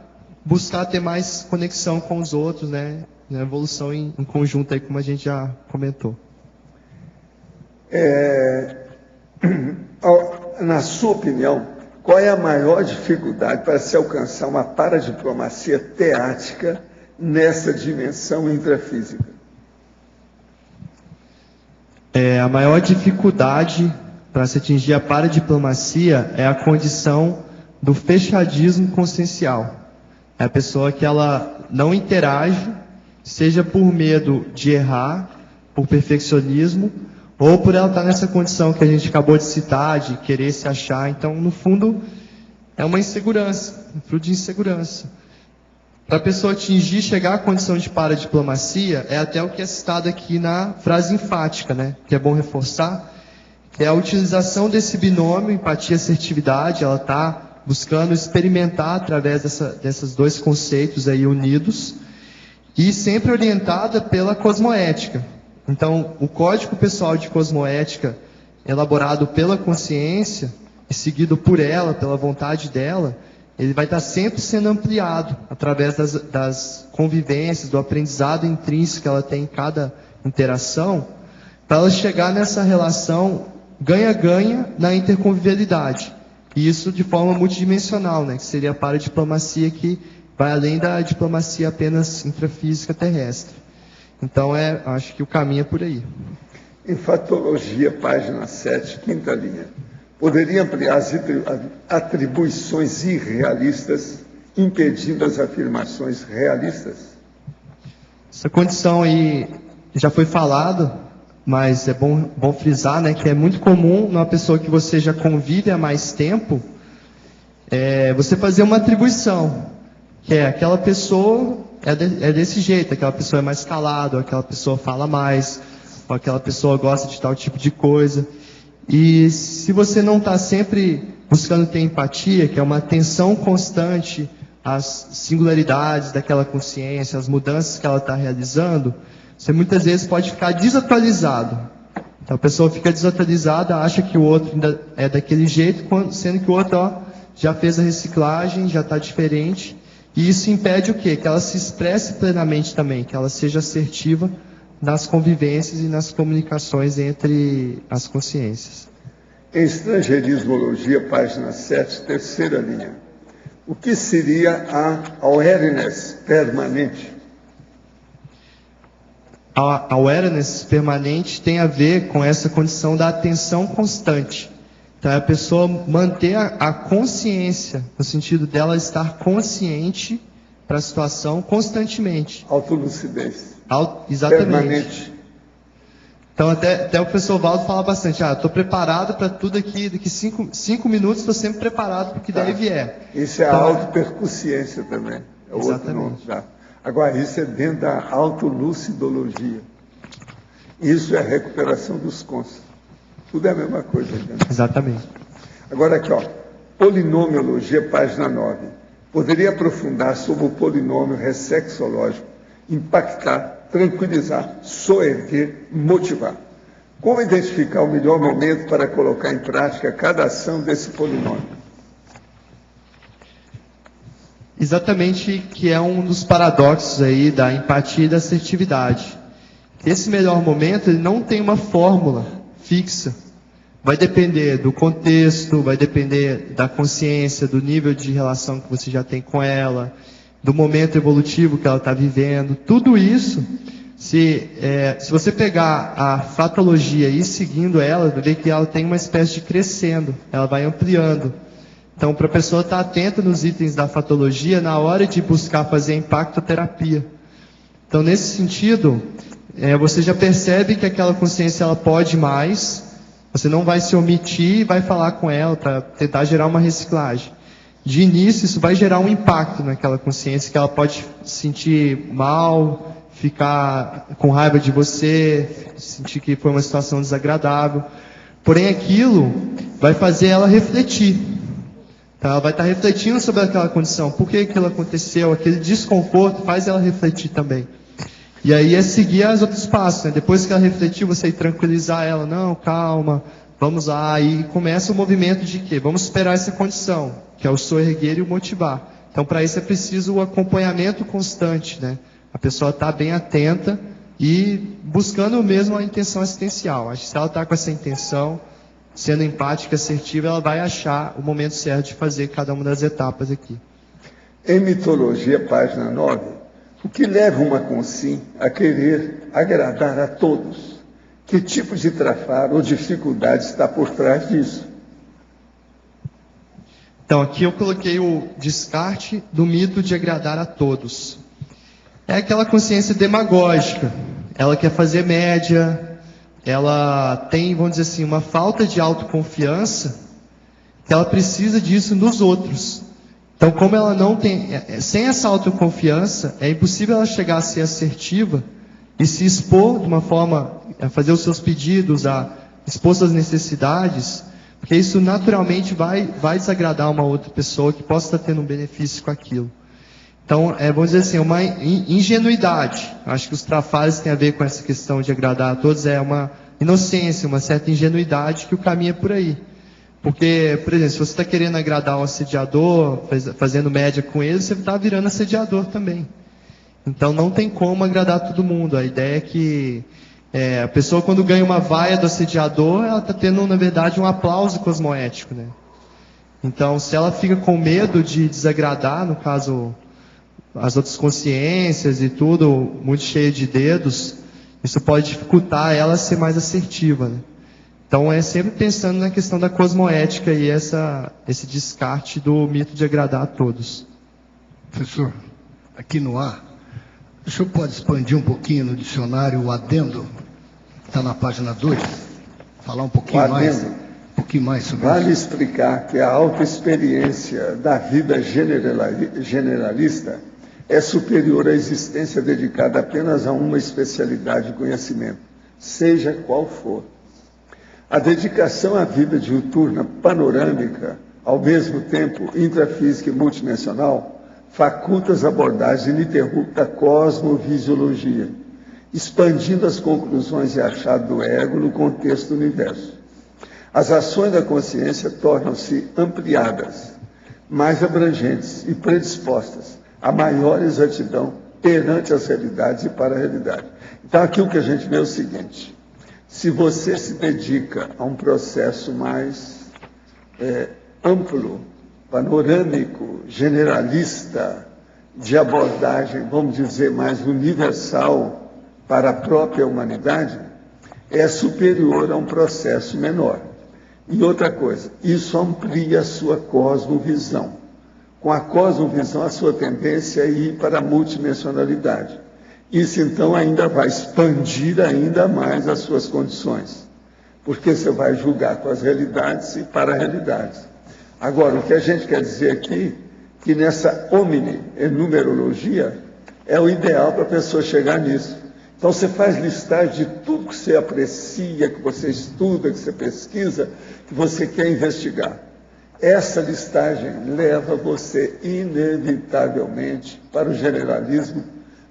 buscar ter mais conexão com os outros, né? Na evolução em conjunto aí, como a gente já comentou. Na sua opinião, qual é a maior dificuldade para se alcançar uma paradiplomacia teática nessa dimensão intrafísica? A maior dificuldade para se atingir a paradiplomacia é a condição do fechadismo consciencial. É a pessoa que ela não interage, seja por medo de errar, por perfeccionismo, ou por ela estar nessa condição que a gente acabou de citar, de querer se achar. Então, no fundo, é uma insegurança, um fruto de insegurança. Para a pessoa atingir, chegar à condição de paradiplomacia, é até o que é citado aqui na frase enfática, né? Que é bom reforçar, que é a utilização desse binômio, empatia e assertividade. Ela está buscando experimentar através desses dois conceitos aí unidos, e sempre orientada pela cosmoética. Então, o código pessoal de cosmoética, elaborado pela consciência e seguido por ela, pela vontade dela, ele vai estar sempre sendo ampliado através das convivências, do aprendizado intrínseco que ela tem em cada interação, para ela chegar nessa relação ganha-ganha na interconvivialidade. E isso de forma multidimensional, né? Que seria a paradiplomacia, que vai além da diplomacia apenas intrafísica terrestre. Então, acho que o caminho é por aí. Enfatologia, página 7, quinta linha. Poderia ampliar as atribuições irrealistas, impedindo as afirmações realistas? Essa condição aí já foi falado, mas é bom frisar, né, que é muito comum numa pessoa que você já convive há mais tempo, você fazer uma atribuição. que é aquela pessoa é desse jeito, aquela pessoa é mais calada, ou aquela pessoa fala mais, ou aquela pessoa gosta de tal tipo de coisa. E se você não está sempre buscando ter empatia, que é uma atenção constante às singularidades daquela consciência, às mudanças que ela está realizando, você muitas vezes pode ficar desatualizado. Então a pessoa fica desatualizada, acha que o outro ainda é daquele jeito, sendo que o outro já fez a reciclagem, já está diferente. E isso impede o quê? Que ela se expresse plenamente também, que ela seja assertiva nas convivências e nas comunicações entre as consciências. Em Estrangeirismologia, página 7, terceira linha. O que seria a awareness permanente? A awareness permanente tem a ver com essa condição da atenção constante. Então, é a pessoa manter a consciência, no sentido dela estar consciente para a situação constantemente. Autolucidez. Exatamente. Permanente. Então, até o professor Valdo fala bastante, estou preparado para tudo aqui, daqui 5 minutos estou sempre preparado para o que daí vier. Isso é a autoperconsciência também. É o outro nome. Agora, isso é dentro da autolucidologia. Isso é a recuperação dos conscientes. Tudo é a mesma coisa. Né? Exatamente. Agora aqui, polinomiologia, página 9. Poderia aprofundar sobre o polinômio ressexológico, impactar, tranquilizar, soerguer, motivar. Como identificar o melhor momento para colocar em prática cada ação desse polinômio? Exatamente, que é um dos paradoxos aí da empatia e da assertividade. Esse melhor momento, ele não tem uma fórmula fixa. Vai depender do contexto, vai depender da consciência, do nível de relação que você já tem com ela, do momento evolutivo que ela está vivendo. Tudo isso, se você pegar a fatologia e ir seguindo ela, vai ver que ela tem uma espécie de crescendo, ela vai ampliando. Então, para a pessoa estar atenta nos itens da fatologia na hora de buscar fazer a impactoterapia. Então, nesse sentido, você já percebe que aquela consciência ela pode mais, você não vai se omitir e vai falar com ela para tentar gerar uma reciclagem. De início, isso vai gerar um impacto naquela consciência, que ela pode se sentir mal, ficar com raiva de você, sentir que foi uma situação desagradável. Porém, aquilo vai fazer ela refletir. Então, ela vai estar refletindo sobre aquela condição. Por que aquilo aconteceu? Aquele desconforto faz ela refletir também. E aí é seguir os outros passos, né? Depois que ela refletiu, você ir tranquilizar ela. Não, calma, vamos lá. E começa o movimento de quê? Vamos superar essa condição, que é o soerguer e o motivar. Então, para isso é preciso o acompanhamento constante, né? A pessoa está bem atenta e buscando mesmo a intenção assistencial. Acho que se ela está com essa intenção, sendo empática, assertiva, ela vai achar o momento certo de fazer cada uma das etapas aqui. Em mitologia, página 9, o que leva uma consciência a querer agradar a todos? Que tipo de trafar ou dificuldade está por trás disso? Então, aqui eu coloquei o descarte do mito de agradar a todos. É aquela consciência demagógica. Ela quer fazer média, ela tem, vamos dizer assim, uma falta de autoconfiança, que ela precisa disso nos outros. Então, como ela não tem, sem essa autoconfiança, é impossível ela chegar a ser assertiva e se expor de uma forma, a fazer os seus pedidos, a expor suas necessidades, porque isso naturalmente vai desagradar uma outra pessoa que possa estar tendo um benefício com aquilo. Então, vamos dizer assim, uma ingenuidade. Acho que os trafares têm a ver com essa questão de agradar a todos, é uma inocência, uma certa ingenuidade que o caminho é por aí. Porque, por exemplo, se você está querendo agradar o assediador, fazendo média com ele, você está virando assediador também. Então não tem como agradar todo mundo. A ideia é que a pessoa, quando ganha uma vaia do assediador, ela está tendo, na verdade, um aplauso cosmoético, né? Então, se ela fica com medo de desagradar, no caso, as outras consciências e tudo, muito cheio de dedos, isso pode dificultar ela a ser mais assertiva, né? Então, é sempre pensando na questão da cosmoética e esse descarte do mito de agradar a todos. Professor, aqui no ar, o senhor pode expandir um pouquinho no dicionário o adendo? Está na página 2. Falar um pouquinho mais pouquinho mais sobre Vale isso. explicar que a autoexperiência da vida generalista é superior à existência dedicada apenas a uma especialidade de conhecimento, seja qual for. A dedicação à vida diuturna panorâmica, ao mesmo tempo intrafísica e multidimensional, faculta as abordagens ininterruptas da cosmovisiologia, expandindo as conclusões e achados do ego no contexto do universo. As ações da consciência tornam-se ampliadas, mais abrangentes e predispostas a maior exatidão perante as realidades e para a realidade. Então, aqui o que a gente vê é o seguinte: se você se dedica a um processo mais amplo, panorâmico, generalista, de abordagem, vamos dizer, mais universal para a própria humanidade, é superior a um processo menor. E outra coisa, isso amplia a sua cosmovisão. Com a cosmovisão, a sua tendência é ir para a multidimensionalidade. Isso, então, ainda vai expandir ainda mais as suas condições, porque você vai julgar com as realidades e para a realidade. Agora, o que a gente quer dizer aqui, que nessa omni-enumerologia, é o ideal para a pessoa chegar nisso. Então, você faz listagem de tudo que você aprecia, que você estuda, que você pesquisa, que você quer investigar. Essa listagem leva você, inevitavelmente, para o generalismo,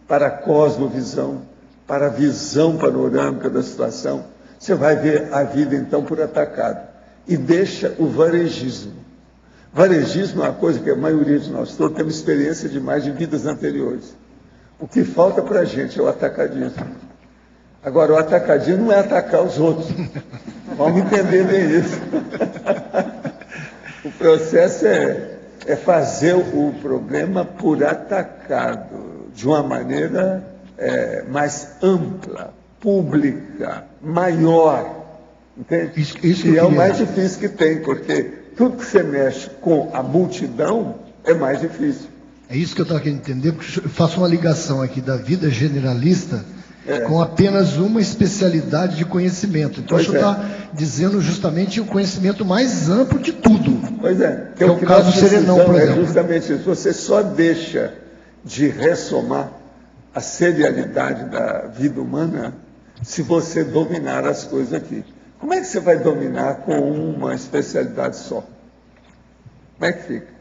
para a cosmovisão, para a visão panorâmica da situação. Você vai ver a vida, então, por atacado. E deixa o varejismo. Varejismo é uma coisa que a maioria de nós todos temos experiência demais de vidas anteriores. O que falta para a gente é o atacadismo. Agora, o atacadismo não é atacar os outros. Vamos entender bem isso. O processo é fazer o problema por atacado, de uma maneira mais ampla, pública, maior. Entende? Isso e é o mais difícil que tem, porque tudo que você mexe com a multidão é mais difícil. É isso que eu estava querendo entender, porque eu faço uma ligação aqui da vida generalista com apenas uma especialidade de conhecimento. Então, o senhor está dizendo justamente o conhecimento mais amplo de tudo. Pois é. Que é o caso do serenão, por exemplo. É justamente isso. Você só deixa de ressomar a serialidade da vida humana se você dominar as coisas aqui. Como é que você vai dominar com uma especialidade só? Como é que fica?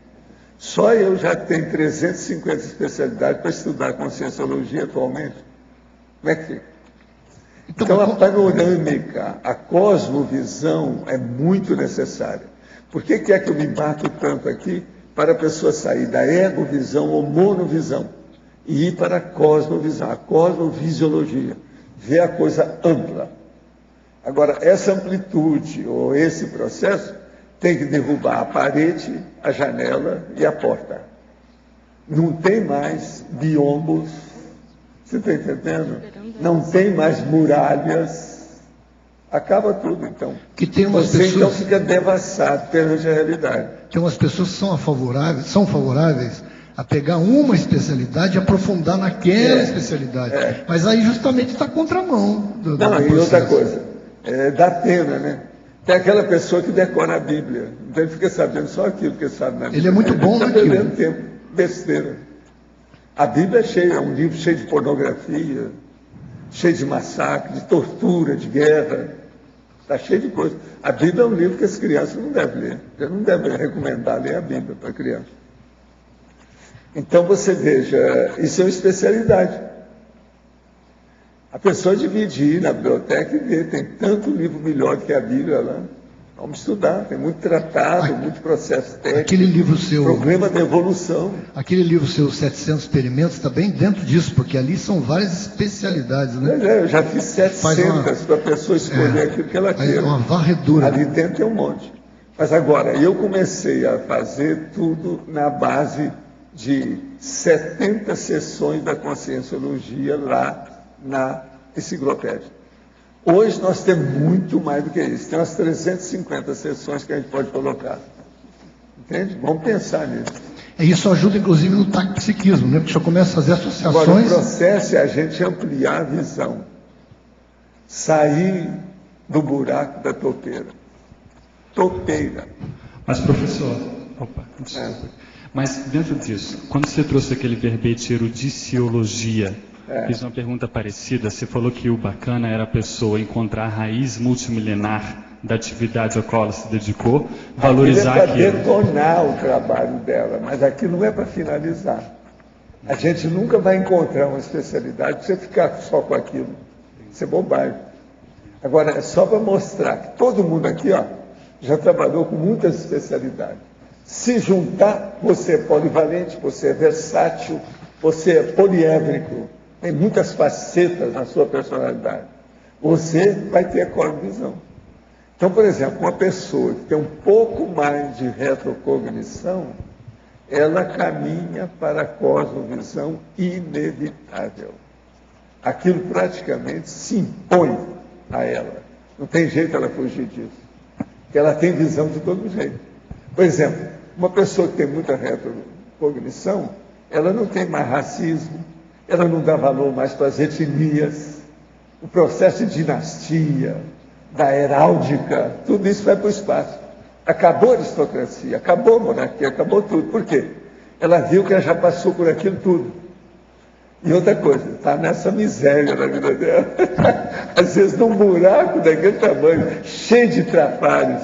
Só eu já tenho 350 especialidades para estudar conscienciologia atualmente. Como é que fica? Então, a panorâmica, a cosmovisão é muito necessária. Por que é que eu me bato tanto aqui? Para a pessoa sair da egovisão ou monovisão e ir para a cosmovisão, a cosmovisiologia, ver a coisa ampla. Agora, essa amplitude ou esse processo tem que derrubar a parede, a janela e a porta. Não tem mais biombos, você está entendendo? Não tem mais muralhas, acaba tudo, então. Que tem umas você pessoas... então fica devassado perante a realidade. Tem umas pessoas que são favoráveis a pegar uma especialidade e aprofundar naquela especialidade. Mas aí justamente está contramão do e outra coisa, dá pena, né? Tem aquela pessoa que decora a Bíblia, então ele fica sabendo só aquilo que sabe na Bíblia. Ele é muito bom naquilo. Está perdendo tempo, besteira. A Bíblia é um livro cheio de pornografia, cheio de massacre, de tortura, de guerra. Está cheio de coisa. A Bíblia é um livro que as crianças não devem ler. Você não deve recomendar ler a Bíblia para a criança. Então você veja, isso é uma especialidade. A pessoa divide ir na biblioteca e ver, tem tanto livro melhor do que a Bíblia lá. Vamos estudar, tem muito tratado, muito processo técnico. Aquele livro seu... Problema da evolução. Aquele livro seu, 700 Experimentos, está bem dentro disso, porque ali são várias especialidades, né? Pois eu já fiz 700 para a pessoa escolher aquilo que ela quer. Uma varredura. Ali dentro tem um monte. Mas agora, eu comecei a fazer tudo na base de 70 sessões da Conscienciologia lá na enciclopédia. Hoje nós temos muito mais do que isso. Tem umas 350 sessões que a gente pode colocar. Entende? Vamos pensar nisso. Isso ajuda, inclusive, no psiquismo, né? Porque o senhor começa a fazer associações... Agora, o processo é a gente ampliar a visão. Sair do buraco da topeira. topeira. Mas, professor, desculpa. Mas, dentro disso, quando você trouxe aquele verbete erudiciologia, fiz uma pergunta parecida. Você falou que o bacana era a pessoa encontrar a raiz multimilenar da atividade a qual ela se dedicou, valorizar aquilo. É para detonar o trabalho dela, mas aquilo não é para finalizar. A gente nunca vai encontrar uma especialidade se você ficar só com aquilo. Isso é bobagem. Agora, é só para mostrar que todo mundo aqui já trabalhou com muitas especialidades. Se juntar, você é polivalente, você é versátil, você é poliédrico, tem muitas facetas na sua personalidade. Você vai ter a cosmovisão. Então, por exemplo, uma pessoa que tem um pouco mais de retrocognição, ela caminha para a cosmovisão inevitável. Aquilo praticamente se impõe a ela. Não tem jeito ela fugir disso. Porque ela tem visão de todo jeito. Por exemplo, uma pessoa que tem muita retrocognição, ela não tem mais racismo, ela não dá valor mais para as etnias, o processo de dinastia, da heráldica, tudo isso vai para o espaço. Acabou a aristocracia, acabou a monarquia, acabou tudo. Por quê? Ela viu que ela já passou por aquilo tudo. E outra coisa, está nessa miséria na vida dela. Às vezes num buraco daquele tamanho, cheio de trapalhos.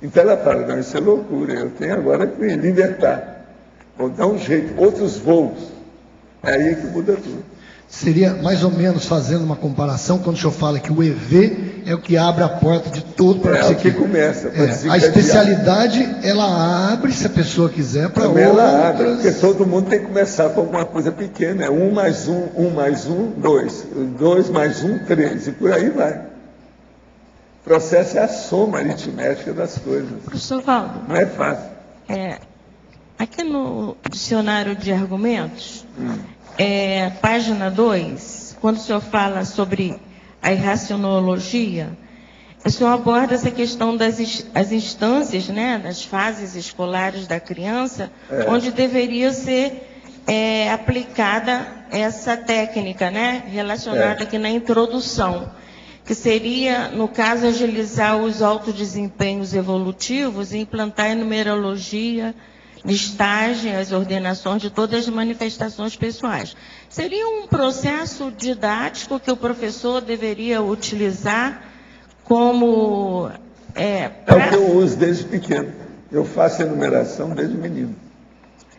Então ela fala, não, isso é loucura, eu tenho agora que me libertar. Vou dar um jeito, outros voos. É aí que muda tudo. Seria mais ou menos fazendo uma comparação, quando o senhor fala que o EV é o que abre a porta de todo para o que começa. A especialidade, ela abre, se a pessoa quiser, para outras. Ela abre, porque todo mundo tem que começar com alguma coisa pequena. 1 mais 1, 1 mais 1, 2. 2 mais 1, 3. E por aí vai. O processo é a soma aritmética das coisas. Professor Valdo. Não é fácil. Aqui no dicionário de argumentos, página 2, quando o senhor fala sobre a irracionologia, o senhor aborda essa questão das instâncias, né, das fases escolares da criança, onde deveria ser aplicada essa técnica, né, relacionada aqui na introdução, que seria, no caso, agilizar os autodesempenhos evolutivos e implantar a numerologia, listagem, as ordenações de todas as manifestações pessoais. Seria um processo didático que o professor deveria utilizar como... o que eu uso desde pequeno. Eu faço enumeração desde menino.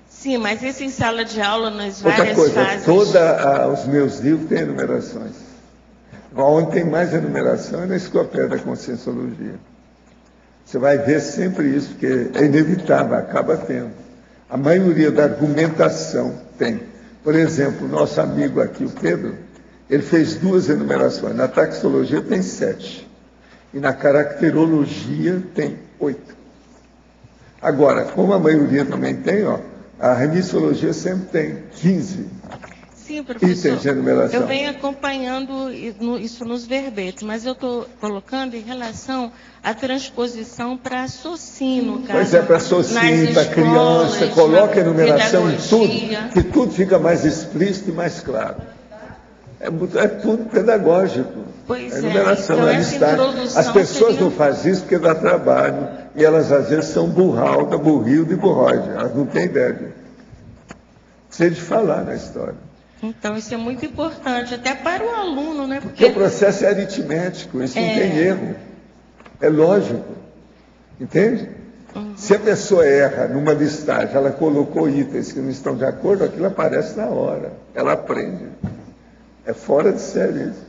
Sim, mas isso em sala de aula, nas várias Outra coisa, fases... os meus livros têm enumerações. Onde tem mais enumeração é na enciclopédia da Conscienciologia. Você vai ver sempre isso, porque é inevitável, acaba tendo. A maioria da argumentação tem. Por exemplo, o nosso amigo aqui, o Pedro, ele fez 2 enumerações. Na taxologia tem 7. E na caracterologia tem 8. Agora, como a maioria também tem, a remissologia sempre tem 15. Sim, professor, de enumeração. Eu venho acompanhando isso nos verbetes, mas eu estou colocando em relação à transposição para Socino, no caso. Pois é, para Socino, para criança, coloca a enumeração em tudo, que tudo fica mais explícito e mais claro. É tudo pedagógico. Pois a enumeração, então a listagem. As pessoas não fazem isso porque dá trabalho, e elas às vezes são burralda, burrilda e burroide. Elas não têm ideia disso. Precisa de falar na história. Então, isso é muito importante, até para o aluno, né? Porque o processo é aritmético, isso não tem erro. É lógico. Entende? Se a pessoa erra numa listagem, ela colocou itens que não estão de acordo, aquilo aparece na hora. Ela aprende. É fora de série isso.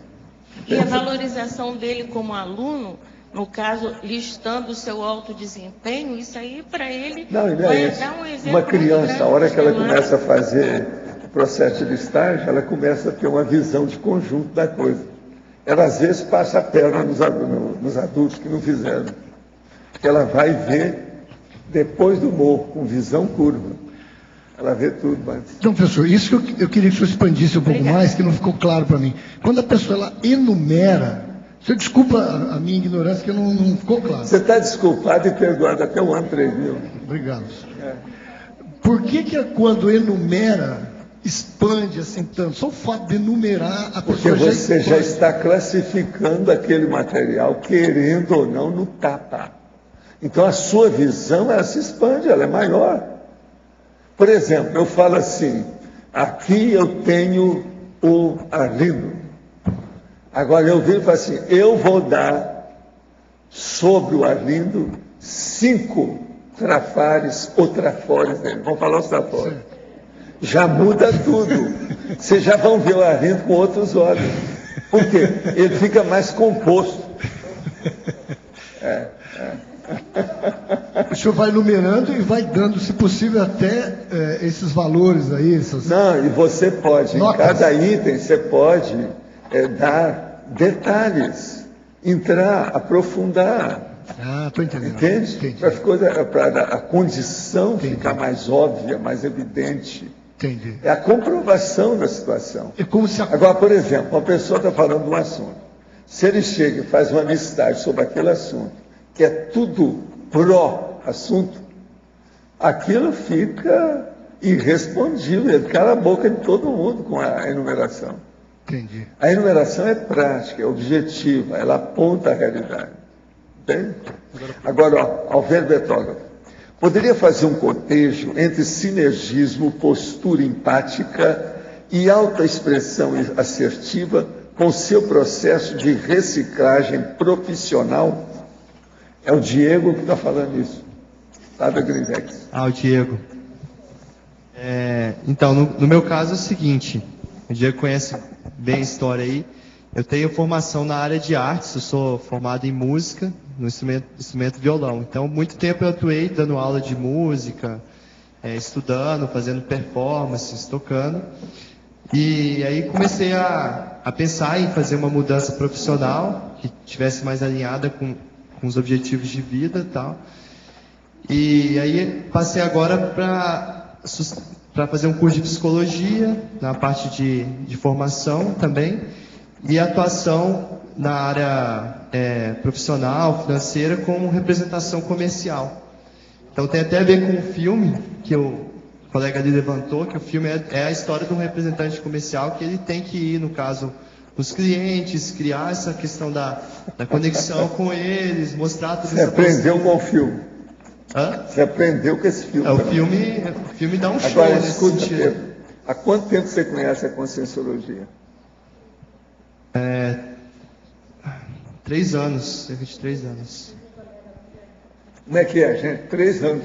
E a valorização dele como aluno, no caso, listando o seu autodesempenho, isso aí para ele vai dar um exemplo. Uma criança, a hora que ela começa a fazer o processo de listagem, ela começa a ter uma visão de conjunto da coisa. Ela às vezes passa a perna nos adultos que não fizeram. Ela vai ver depois do morro, com visão curva. Ela vê tudo, mas... Então, professor, isso que eu queria que o senhor expandisse um pouco mais, que não ficou claro para mim. Quando a pessoa ela enumera, o senhor desculpa a minha ignorância, que não ficou claro. Você está desculpado e perdoado até o ano 3000. Obrigado. Por que quando enumera, expande assim tanto? Só o fato de enumerar, a pessoa Porque você já está classificando aquele material, querendo ou não, no tapa. Então a sua visão, ela se expande, ela é maior. Por exemplo, eu falo assim, aqui eu tenho o Arlindo. Agora eu viro e falo assim, eu vou dar sobre o Arlindo 5 trafares ou trafores dele. Vamos falar os trafores. Já muda tudo. Vocês já vão ver o Arlindo com outros olhos. Por quê? Ele fica mais composto. O senhor vai numerando e vai dando, se possível, até esses valores aí. Não, e você pode, notas. Em cada item, você pode dar detalhes, entrar, aprofundar. Ah, estou entendendo. Entende? Para a condição ficar mais óbvia, mais evidente. Entendi. É a comprovação da situação. É como se Agora, por exemplo, uma pessoa está falando de um assunto. Se ele chega e faz uma listagem sobre aquele assunto, que é tudo pró-assunto, aquilo fica irrespondível. Ele cala a boca de todo mundo com a enumeração. Entendi. A enumeração é prática, é objetiva, ela aponta a realidade. Entende? Agora, ó, ao verbetógrafo. Poderia fazer um cotejo entre sinergismo, postura empática e autoexpressão assertiva com seu processo de reciclagem profissional? É o Diego que está falando isso, lá da Grinvex. O Diego. Então, no meu caso é o seguinte, o Diego conhece bem a história aí. Eu tenho formação na área de artes, eu sou formado em música, no instrumento violão. Então, muito tempo eu atuei dando aula de música, estudando, fazendo performances, tocando. E aí comecei a pensar em fazer uma mudança profissional, que tivesse mais alinhada com os objetivos de vida e tal. E aí passei agora para fazer um curso de psicologia, na parte de formação também, e atuação na área profissional, financeira, com representação comercial. Então tem até a ver com o filme que o colega ali levantou, que o filme é a história de um representante comercial que ele tem que ir, no caso, os clientes, criar essa questão da conexão com eles, mostrar tudo isso. Você aprendeu com o filme? Hã? Você aprendeu com esse filme? O filme dá um show. Agora, escuta, Pedro, há quanto tempo você conhece a conscienciologia? 3 anos, cerca de 3 anos. Como é que é, gente? 3 anos.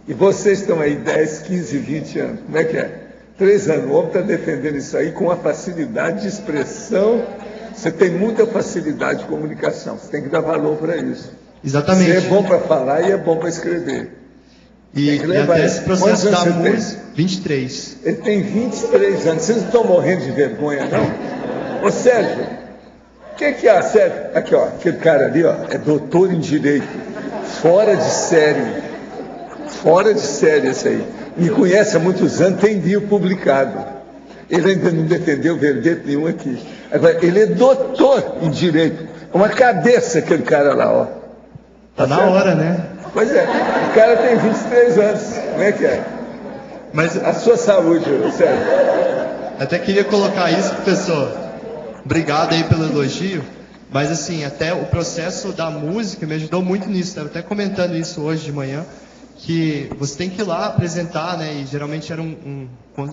E vocês estão aí 10, 15, 20 anos. Como é que é? 3 anos. O homem está defendendo isso aí com uma facilidade de expressão. Você tem muita facilidade de comunicação. Você tem que dar valor para isso. Exatamente. Você é bom para falar e é bom para escrever. E até esse processo da música, 23. Ele tem 23 anos. Vocês não estão morrendo de vergonha, não? Ô Sérgio, o que é, Sérgio? Aqui, ó, aquele cara ali, ó, é doutor em Direito. Fora de série. Fora de série esse aí. Me conhece há muitos anos, tem livro publicado. Ele ainda não defendeu verbete nenhum aqui. Agora, ele é doutor em Direito. Uma cabeça aquele cara lá, ó. Tá na hora, né? Pois é, o cara tem 23 anos. Como é que é? Mas a sua saúde, Sérgio. Até queria colocar isso, professor. Obrigado aí pelo elogio. Mas assim, até o processo da música me ajudou muito nisso. Estava até comentando isso hoje de manhã, que você tem que ir lá apresentar, né? E geralmente era um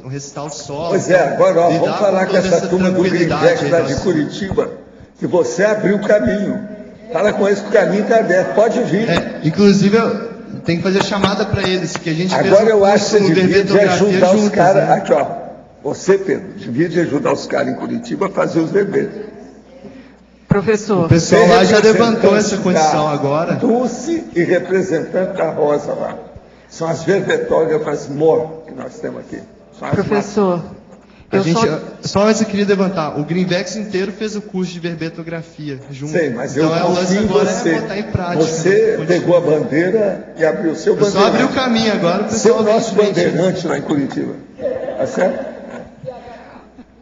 recital solo. Pois é, agora ó, vamos falar com essa turma do Greenback lá de Curitiba, que você abriu o caminho. Fala com eles que o caminho está aberto, pode vir. Inclusive, eu tenho que fazer chamada para eles, que a gente agora fez eu acho que você devia de ajudar os caras. Né? Aqui, ó. Você, Pedro, devia de ajudar os caras em Curitiba a fazer os verbetes. Professor. O pessoal lá já levantou essa condição agora. Dulce e representante da Rosa lá. São as verbetógrafas MOR que nós temos aqui. Professor. Só antes eu queria levantar, o Greenvex inteiro fez o curso de verbetografia junto. Sei, mas então eu confio em você. Botar em prática, você pegou a bandeira e abriu o seu bandeirante. Só abriu o caminho agora. Você é o nosso bandeirante lá em Curitiba. Tá certo?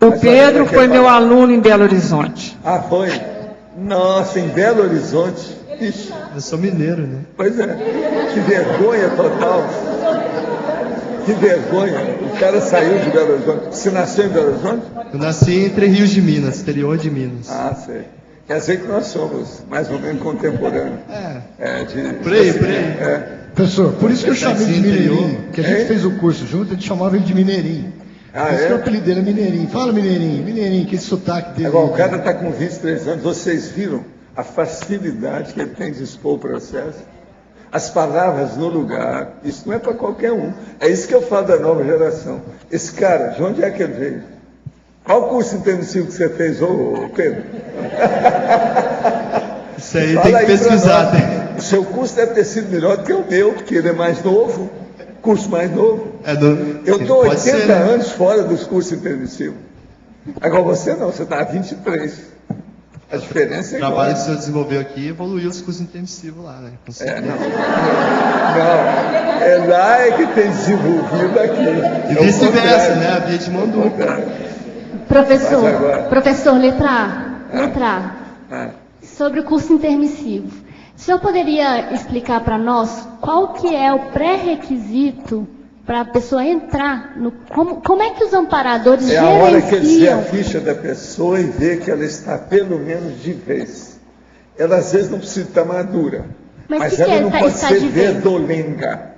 O Pedro foi meu aluno em Belo Horizonte. Ah, foi? Nossa, em Belo Horizonte. Ixi. Eu sou mineiro, né? Pois é. Que vergonha total. Que vergonha. O cara saiu de Belo Horizonte. Você nasceu em Belo Horizonte? Eu nasci entre Rios de Minas, interior de Minas. Ah, sei. Quer dizer que nós somos mais ou menos contemporâneos. Por aí. Professor, por isso que eu chamei de Mineirinho, que a gente fez o curso junto, a gente chamava ele de Mineirinho. Por isso que o apelido dele é Mineirinho. Fala Mineirinho, que esse sotaque dele. Agora, o cara está com 23 anos, vocês viram a facilidade que ele tem de expor o processo? As palavras no lugar, isso não é para qualquer um. É isso que eu falo da nova geração. Esse cara, de onde é que ele veio? Qual curso intensivo que você fez, ô Pedro? Isso aí tem que pesquisar. O seu curso deve ter sido melhor do que o meu, porque ele é mais novo, curso mais novo. Eu estou 80 anos fora dos cursos intensivos. Agora você não, você está há 23. A diferença é o trabalho que o senhor desenvolveu aqui evoluiu os cursos intensivos lá, né? Não, é lá que tem desenvolvido aqui. E vice-versa, né? A via de mão dupla. Professor, letra A. Sobre o curso intermissivo. O senhor poderia explicar para nós qual que é o pré-requisito para a pessoa entrar? Como é que os amparadores gerenciam? É a hora que ele vê a ficha da pessoa e vê que ela está pelo menos de vez. Ela às vezes não precisa estar madura, mas ela não pode ser verdolenga.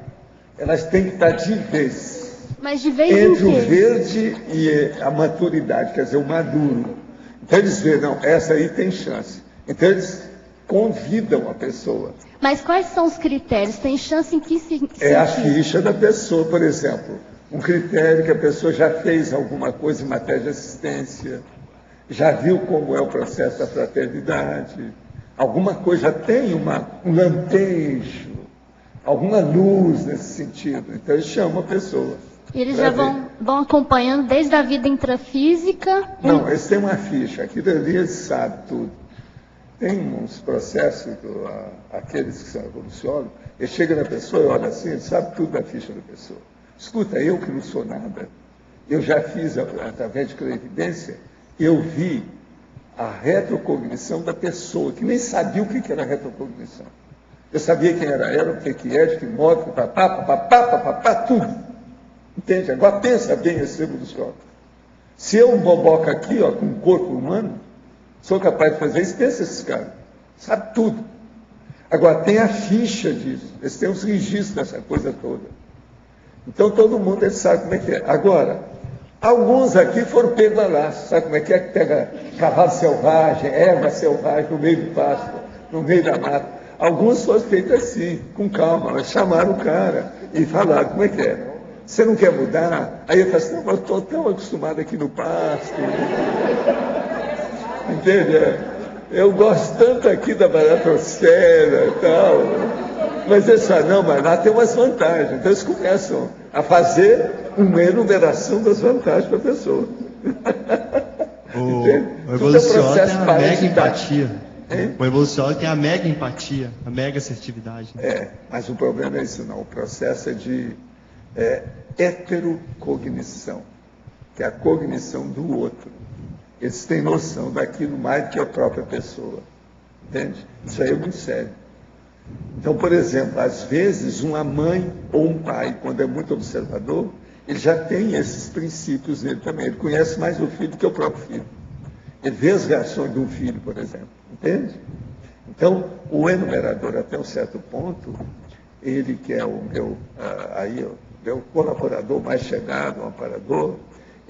Elas têm que estar de vez. Mas de vez entre em o verde e a maturidade, quer dizer, o maduro. Então eles veem, não, essa aí tem chance. Então eles convidam a pessoa. Mas quais são os critérios? Tem chance em que sentido? É a ficha da pessoa, por exemplo. Um critério que a pessoa já fez alguma coisa em matéria de assistência, já viu como é o processo da fraternidade, alguma coisa, já tem um lampejo, alguma luz nesse sentido. Então eles chamam a pessoa. E eles já vão acompanhando desde a vida intrafísica? Não, eles têm uma ficha, aquilo ali eles sabem tudo. Tem uns processos, aqueles que são evolucionam, ele chega na pessoa e olha assim, ele sabe tudo da ficha da pessoa. Escuta, eu que não sou nada, eu já fiz, através de clarividência, eu vi a retrocognição da pessoa, que nem sabia o que era retrocognição. Eu sabia quem era ela, o que é, de que modo, papapá, tudo. Entende? Agora pensa bem esse evolução. Se eu boboca aqui, ó, com um corpo humano, sou capaz de fazer isso, pensa esses caras. Sabe tudo. Agora, tem a ficha disso. Eles têm os registros dessa coisa toda. Então, todo mundo ele sabe como é que é. Agora, alguns aqui foram pegos lá. Sabe como é que pega cavalo selvagem, erva selvagem, no meio do pasto, no meio da mata. Alguns foram feitos assim, com calma. Mas chamaram o cara e falaram como é que é. Você não quer mudar? Aí eu falei assim, não, eu estou tão acostumado aqui no pasto. Entende? Eu gosto tanto aqui da baratosfera e tal. Mas eles falam, não, mas lá tem umas vantagens. Então eles começam a fazer uma enumeração das vantagens para a pessoa. O evolução tem a mega empatia. O evolução tem a mega empatia, a mega assertividade. Mas o problema é isso não. O processo é de heterocognição, que é a cognição do outro. Eles têm noção daquilo mais do que a própria pessoa. Entende? Isso aí é muito sério. Então, por exemplo, às vezes uma mãe ou um pai, quando é muito observador, ele já tem esses princípios nele também. Ele conhece mais o filho do que o próprio filho. Ele vê as reações de um filho, por exemplo. Entende? Então, o enumerador, até um certo ponto, ele que é o meu colaborador mais chegado, um amparador,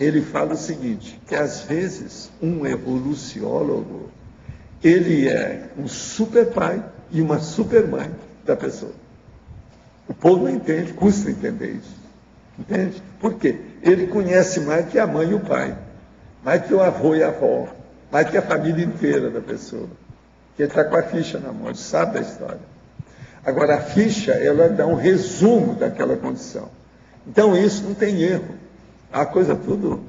ele fala o seguinte, que às vezes um evoluciólogo, ele é um super pai e uma super mãe da pessoa. O povo não entende, custa entender isso. Entende? Por quê? Ele conhece mais que a mãe e o pai, mais que o avô e a avó, mais que a família inteira da pessoa. Ele está com a ficha na mão, ele sabe da história. Agora, a ficha, ela dá um resumo daquela condição. Então, isso não tem erro. A coisa tudo,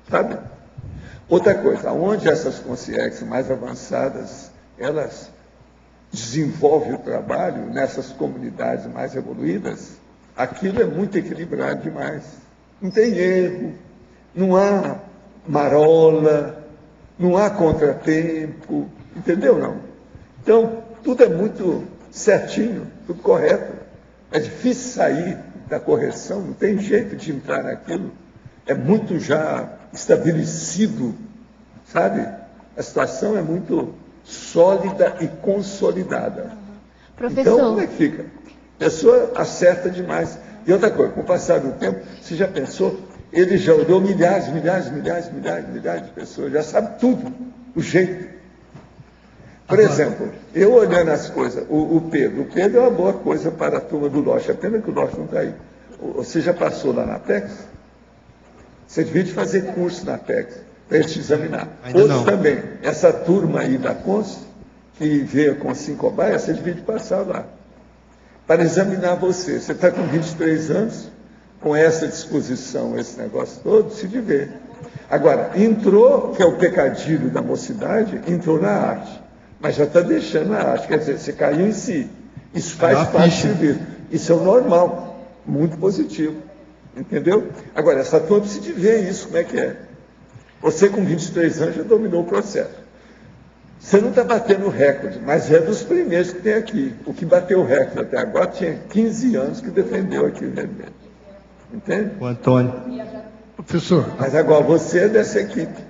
sabe? Outra coisa, onde essas consciências mais avançadas, elas desenvolvem o trabalho nessas comunidades mais evoluídas, aquilo é muito equilibrado demais. Não tem erro, não há marola, não há contratempo, entendeu não? Então, tudo é muito certinho, tudo correto. É difícil sair da correção, não tem jeito de entrar naquilo. É muito já estabelecido, sabe? A situação é muito sólida e consolidada. Professor. Então, como é que fica? A pessoa acerta demais. E outra coisa, com o passar do tempo, você já pensou, ele já olhou milhares de pessoas, já sabe tudo, o jeito. Por exemplo, eu olhando as coisas, o Pedro é uma boa coisa para a turma do Loche, a pena que o Loche não está aí. Você já passou lá na Apex? Você devia de fazer curso na Apex, para eles te examinar. Outros também, essa turma aí da Cons, que veio com 5 cobaias, você devia de passar lá, para examinar você. Você está com 23 anos, com essa disposição, esse negócio todo, se diverte. Agora, entrou, que é o pecadilho da mocidade, entrou na arte, mas já está deixando a arte, quer dizer, você caiu em si. Isso faz parte do serviço. Isso é o normal, muito positivo. Entendeu? Agora, essa turma precisa de ver isso, como é que é. Você com 23 anos já dominou o processo. Você não está batendo recorde, mas é dos primeiros que tem aqui. O que bateu o recorde até agora tinha 15 anos que defendeu aqui o rendimento. Entende? O Antônio. Professor. Mas agora você é dessa equipe.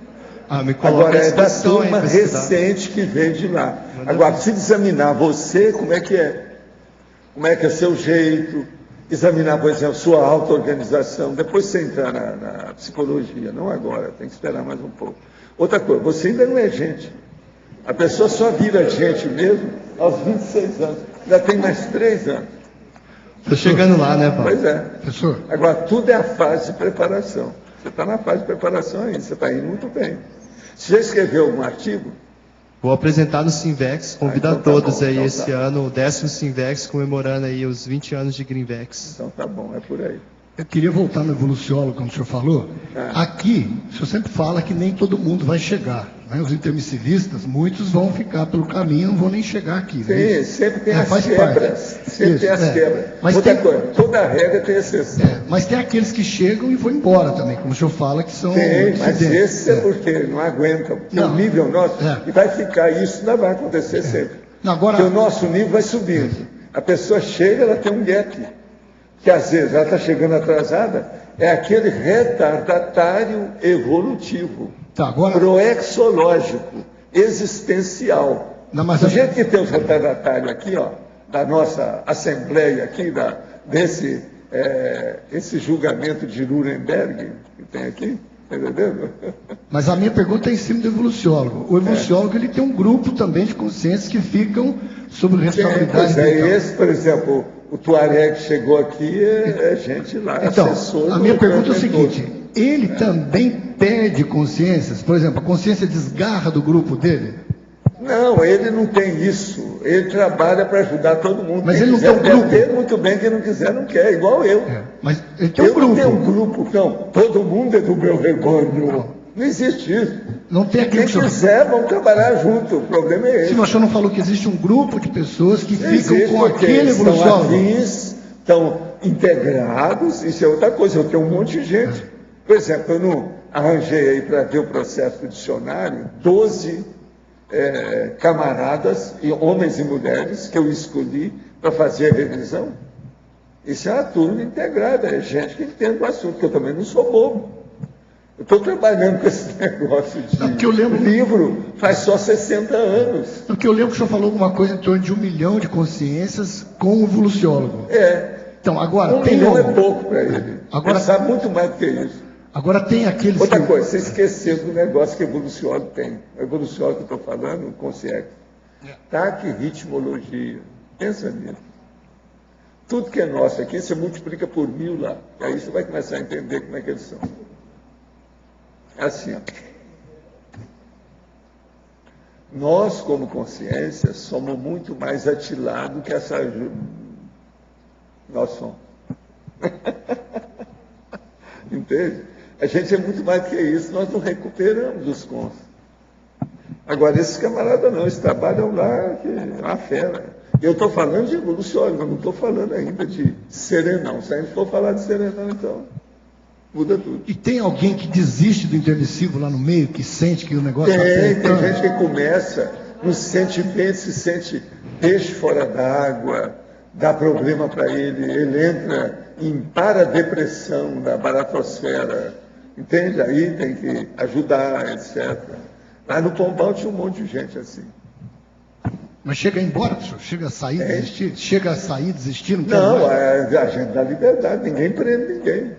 Me coloca agora a é da situação turma aí, recente que veio de lá. Agora, precisa examinar você, como é que é. Como é que é seu jeito. Examinar, por exemplo, sua auto-organização. Depois você entrar na psicologia. Não agora, tem que esperar mais um pouco. Outra coisa, você ainda não é gente. A pessoa só vira gente mesmo aos 26 anos. Já tem mais 3 anos. Estou chegando lá, né, Paulo? Pois é. Professor. Agora, tudo é a fase de preparação. Você está na fase de preparação ainda, você está indo muito bem. Você já escreveu algum artigo? Vou apresentar no Sinvex, convido a todos bom, aí então esse ano, o 10º Sinvex, comemorando aí os 20 anos de Greenvex. Então tá bom, é por aí. Eu queria voltar no evoluciólogo, como o senhor falou. Aqui, o senhor sempre fala que nem todo mundo vai chegar. Né? Os intermissivistas, muitos vão ficar pelo caminho, não vão nem chegar aqui. Sim, né? sempre tem as quebras. Sempre tem as quebras. Mas outra coisa, toda regra tem exceção. Mas tem aqueles que chegam e vão embora também, como o senhor fala, que são mas esse é porque não aguentam. O nível nosso, e vai ficar, isso ainda vai acontecer sempre. Agora, porque o nosso nível vai subindo. A pessoa chega, ela tem um gap. Que às vezes ela está chegando atrasada, é aquele retardatário evolutivo, proexológico, existencial. Do jeito que tem os retardatários aqui, ó, da nossa assembleia aqui, esse julgamento de Nuremberg que tem aqui, entendeu? Mas a minha pergunta é em cima do evoluciólogo. O evoluciólogo ele tem um grupo também de consciências que ficam sobre responsabilidade. Esse, por exemplo, o Tuareg chegou aqui, é gente lá, então, assessor. A minha pergunta é o seguinte, ele também perde consciências? Por exemplo, a consciência desgarra do grupo dele? Não, ele não tem isso. Ele trabalha para ajudar todo mundo. Mas quem ele não tem um grupo. Ter, muito bem, quem não quiser, não quer, igual eu. Mas ele tem um grupo. Eu não tenho um grupo, não. Todo mundo é do meu rebanho. Não existe isso. Não tem aquele quem quiser, vamos trabalhar junto. O problema é esse. Se o senhor não falou que existe um grupo de pessoas que ficam com aquele evoluciólogo. Estão integrados, isso é outra coisa. Eu tenho um monte de gente. Por exemplo, eu não arranjei aí para ver o processo do dicionário 12 camaradas, homens e mulheres, que eu escolhi para fazer a revisão. Isso é uma turma integrada, é gente que entende o assunto, que eu também não sou bobo. Eu estou trabalhando com esse negócio de livro faz só 60 anos. Porque eu lembro que o senhor falou alguma coisa em torno de 1 milhão de consciências com o evoluciólogo. Então, agora, 1 milhão é pouco para ele. Ele sabe muito mais do que isso. Agora tem aqueles. Outra coisa, você esqueceu do negócio que o evoluciólogo tem. O evoluciólogo que eu estou falando, o consciência. TAC, ritmologia. Pensa nisso. Tudo que é nosso aqui, você multiplica por 1000 lá. E aí você vai começar a entender como é que eles são. É assim, ó. Nós, como consciência, somos muito mais atilados que essa ajuda. Nós somos. Entende? A gente é muito mais do que isso, nós não recuperamos os cons. Agora, esses camaradas não, eles trabalham lá, que é uma fera. Eu estou falando de evoluciólogo, eu não estou falando ainda de serenão. Se a gente for falar de serenão, então muda tudo. E tem alguém que desiste do intermissivo lá no meio, que sente que o negócio está tem gente que começa, não se sente bem, se sente peixe fora d'água, dá problema para ele entra em paradepressão da baratosfera, entende? Aí tem que ajudar, etc. Mas no Pombal tinha um monte de gente assim. Mas chega a ir embora, professor? Chega a sair, desistir? Chega a sair, desistir? Não, é a gente dá liberdade, ninguém prende ninguém.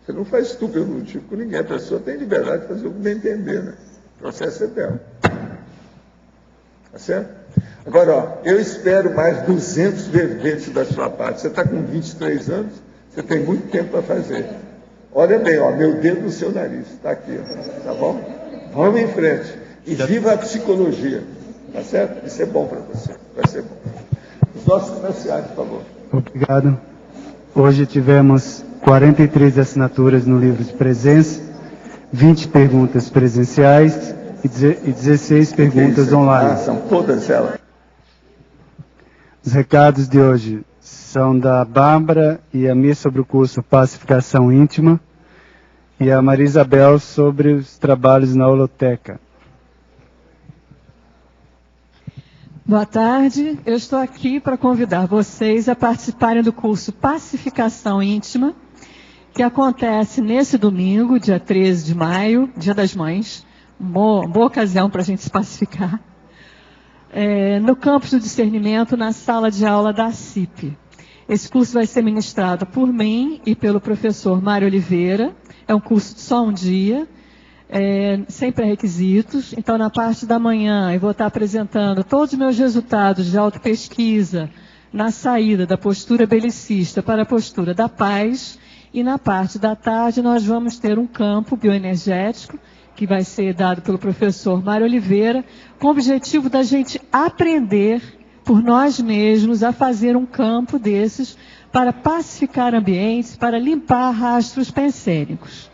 Você não faz estupro evolutivo com ninguém, a pessoa tem liberdade de fazer o que bem entender, né? O processo é dela. Tá certo? Agora, ó, eu espero mais 200 verbetes da sua parte. Você está com 23 anos, você tem muito tempo para fazer. Olha bem, ó, meu dedo no seu nariz, está aqui, ó, tá bom? Vamos em frente. E viva a psicologia, tá certo? Isso é bom para você, vai ser bom. Os nossos comerciais, por favor. Obrigado. Hoje tivemos 43 assinaturas no livro de presença, 20 perguntas presenciais e 16 perguntas online. São todas elas. Os recados de hoje são da Bárbara e a Mir sobre o curso Pacificação Íntima e a Maria Isabel sobre os trabalhos na holoteca. Boa tarde, eu estou aqui para convidar vocês a participarem do curso Pacificação Íntima, que acontece nesse domingo, dia 13 de maio, Dia das Mães, boa ocasião para a gente se pacificar, no campus do discernimento, na sala de aula da CIP. Esse curso vai ser ministrado por mim e pelo professor Mário Oliveira, é um curso de só um dia, sem pré-requisitos. Então, na parte da manhã, eu vou estar apresentando todos os meus resultados de autopesquisa na saída da postura belicista para a postura da paz. E na parte da tarde, nós vamos ter um campo bioenergético, que vai ser dado pelo professor Mário Oliveira, com o objetivo da gente aprender por nós mesmos a fazer um campo desses para pacificar ambientes, para limpar rastros pensênicos.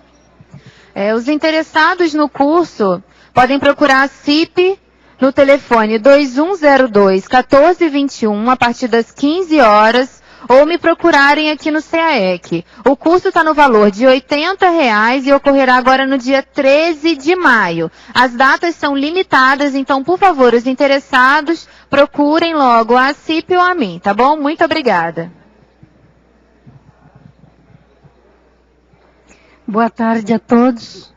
Os interessados no curso podem procurar a CIP no telefone 2102-1421 a partir das 15 horas ou me procurarem aqui no CAEC. O curso está no valor de R$ 80 e ocorrerá agora no dia 13 de maio. As datas são limitadas, então, por favor, os interessados procurem logo a CIP ou a mim, tá bom? Muito obrigada. Boa tarde a todos.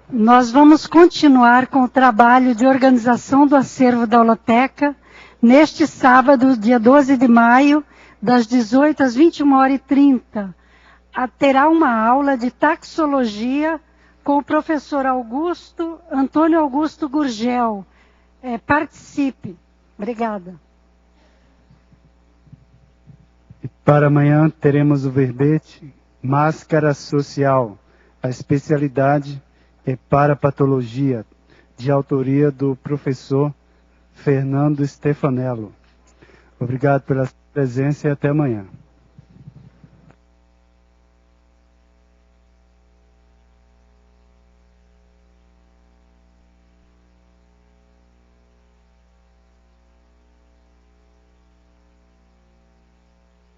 Nós vamos continuar com o trabalho de organização do acervo da holoteca neste sábado, dia 12 de maio, das 18 às 21h30. Terá uma aula de taxologia com o professor Antônio Augusto Gurgel. Participe. Obrigada. E para amanhã teremos o verbete Máscara Social. A especialidade é parapatologia, de autoria do professor Fernando Stefanello. Obrigado pela presença e até amanhã.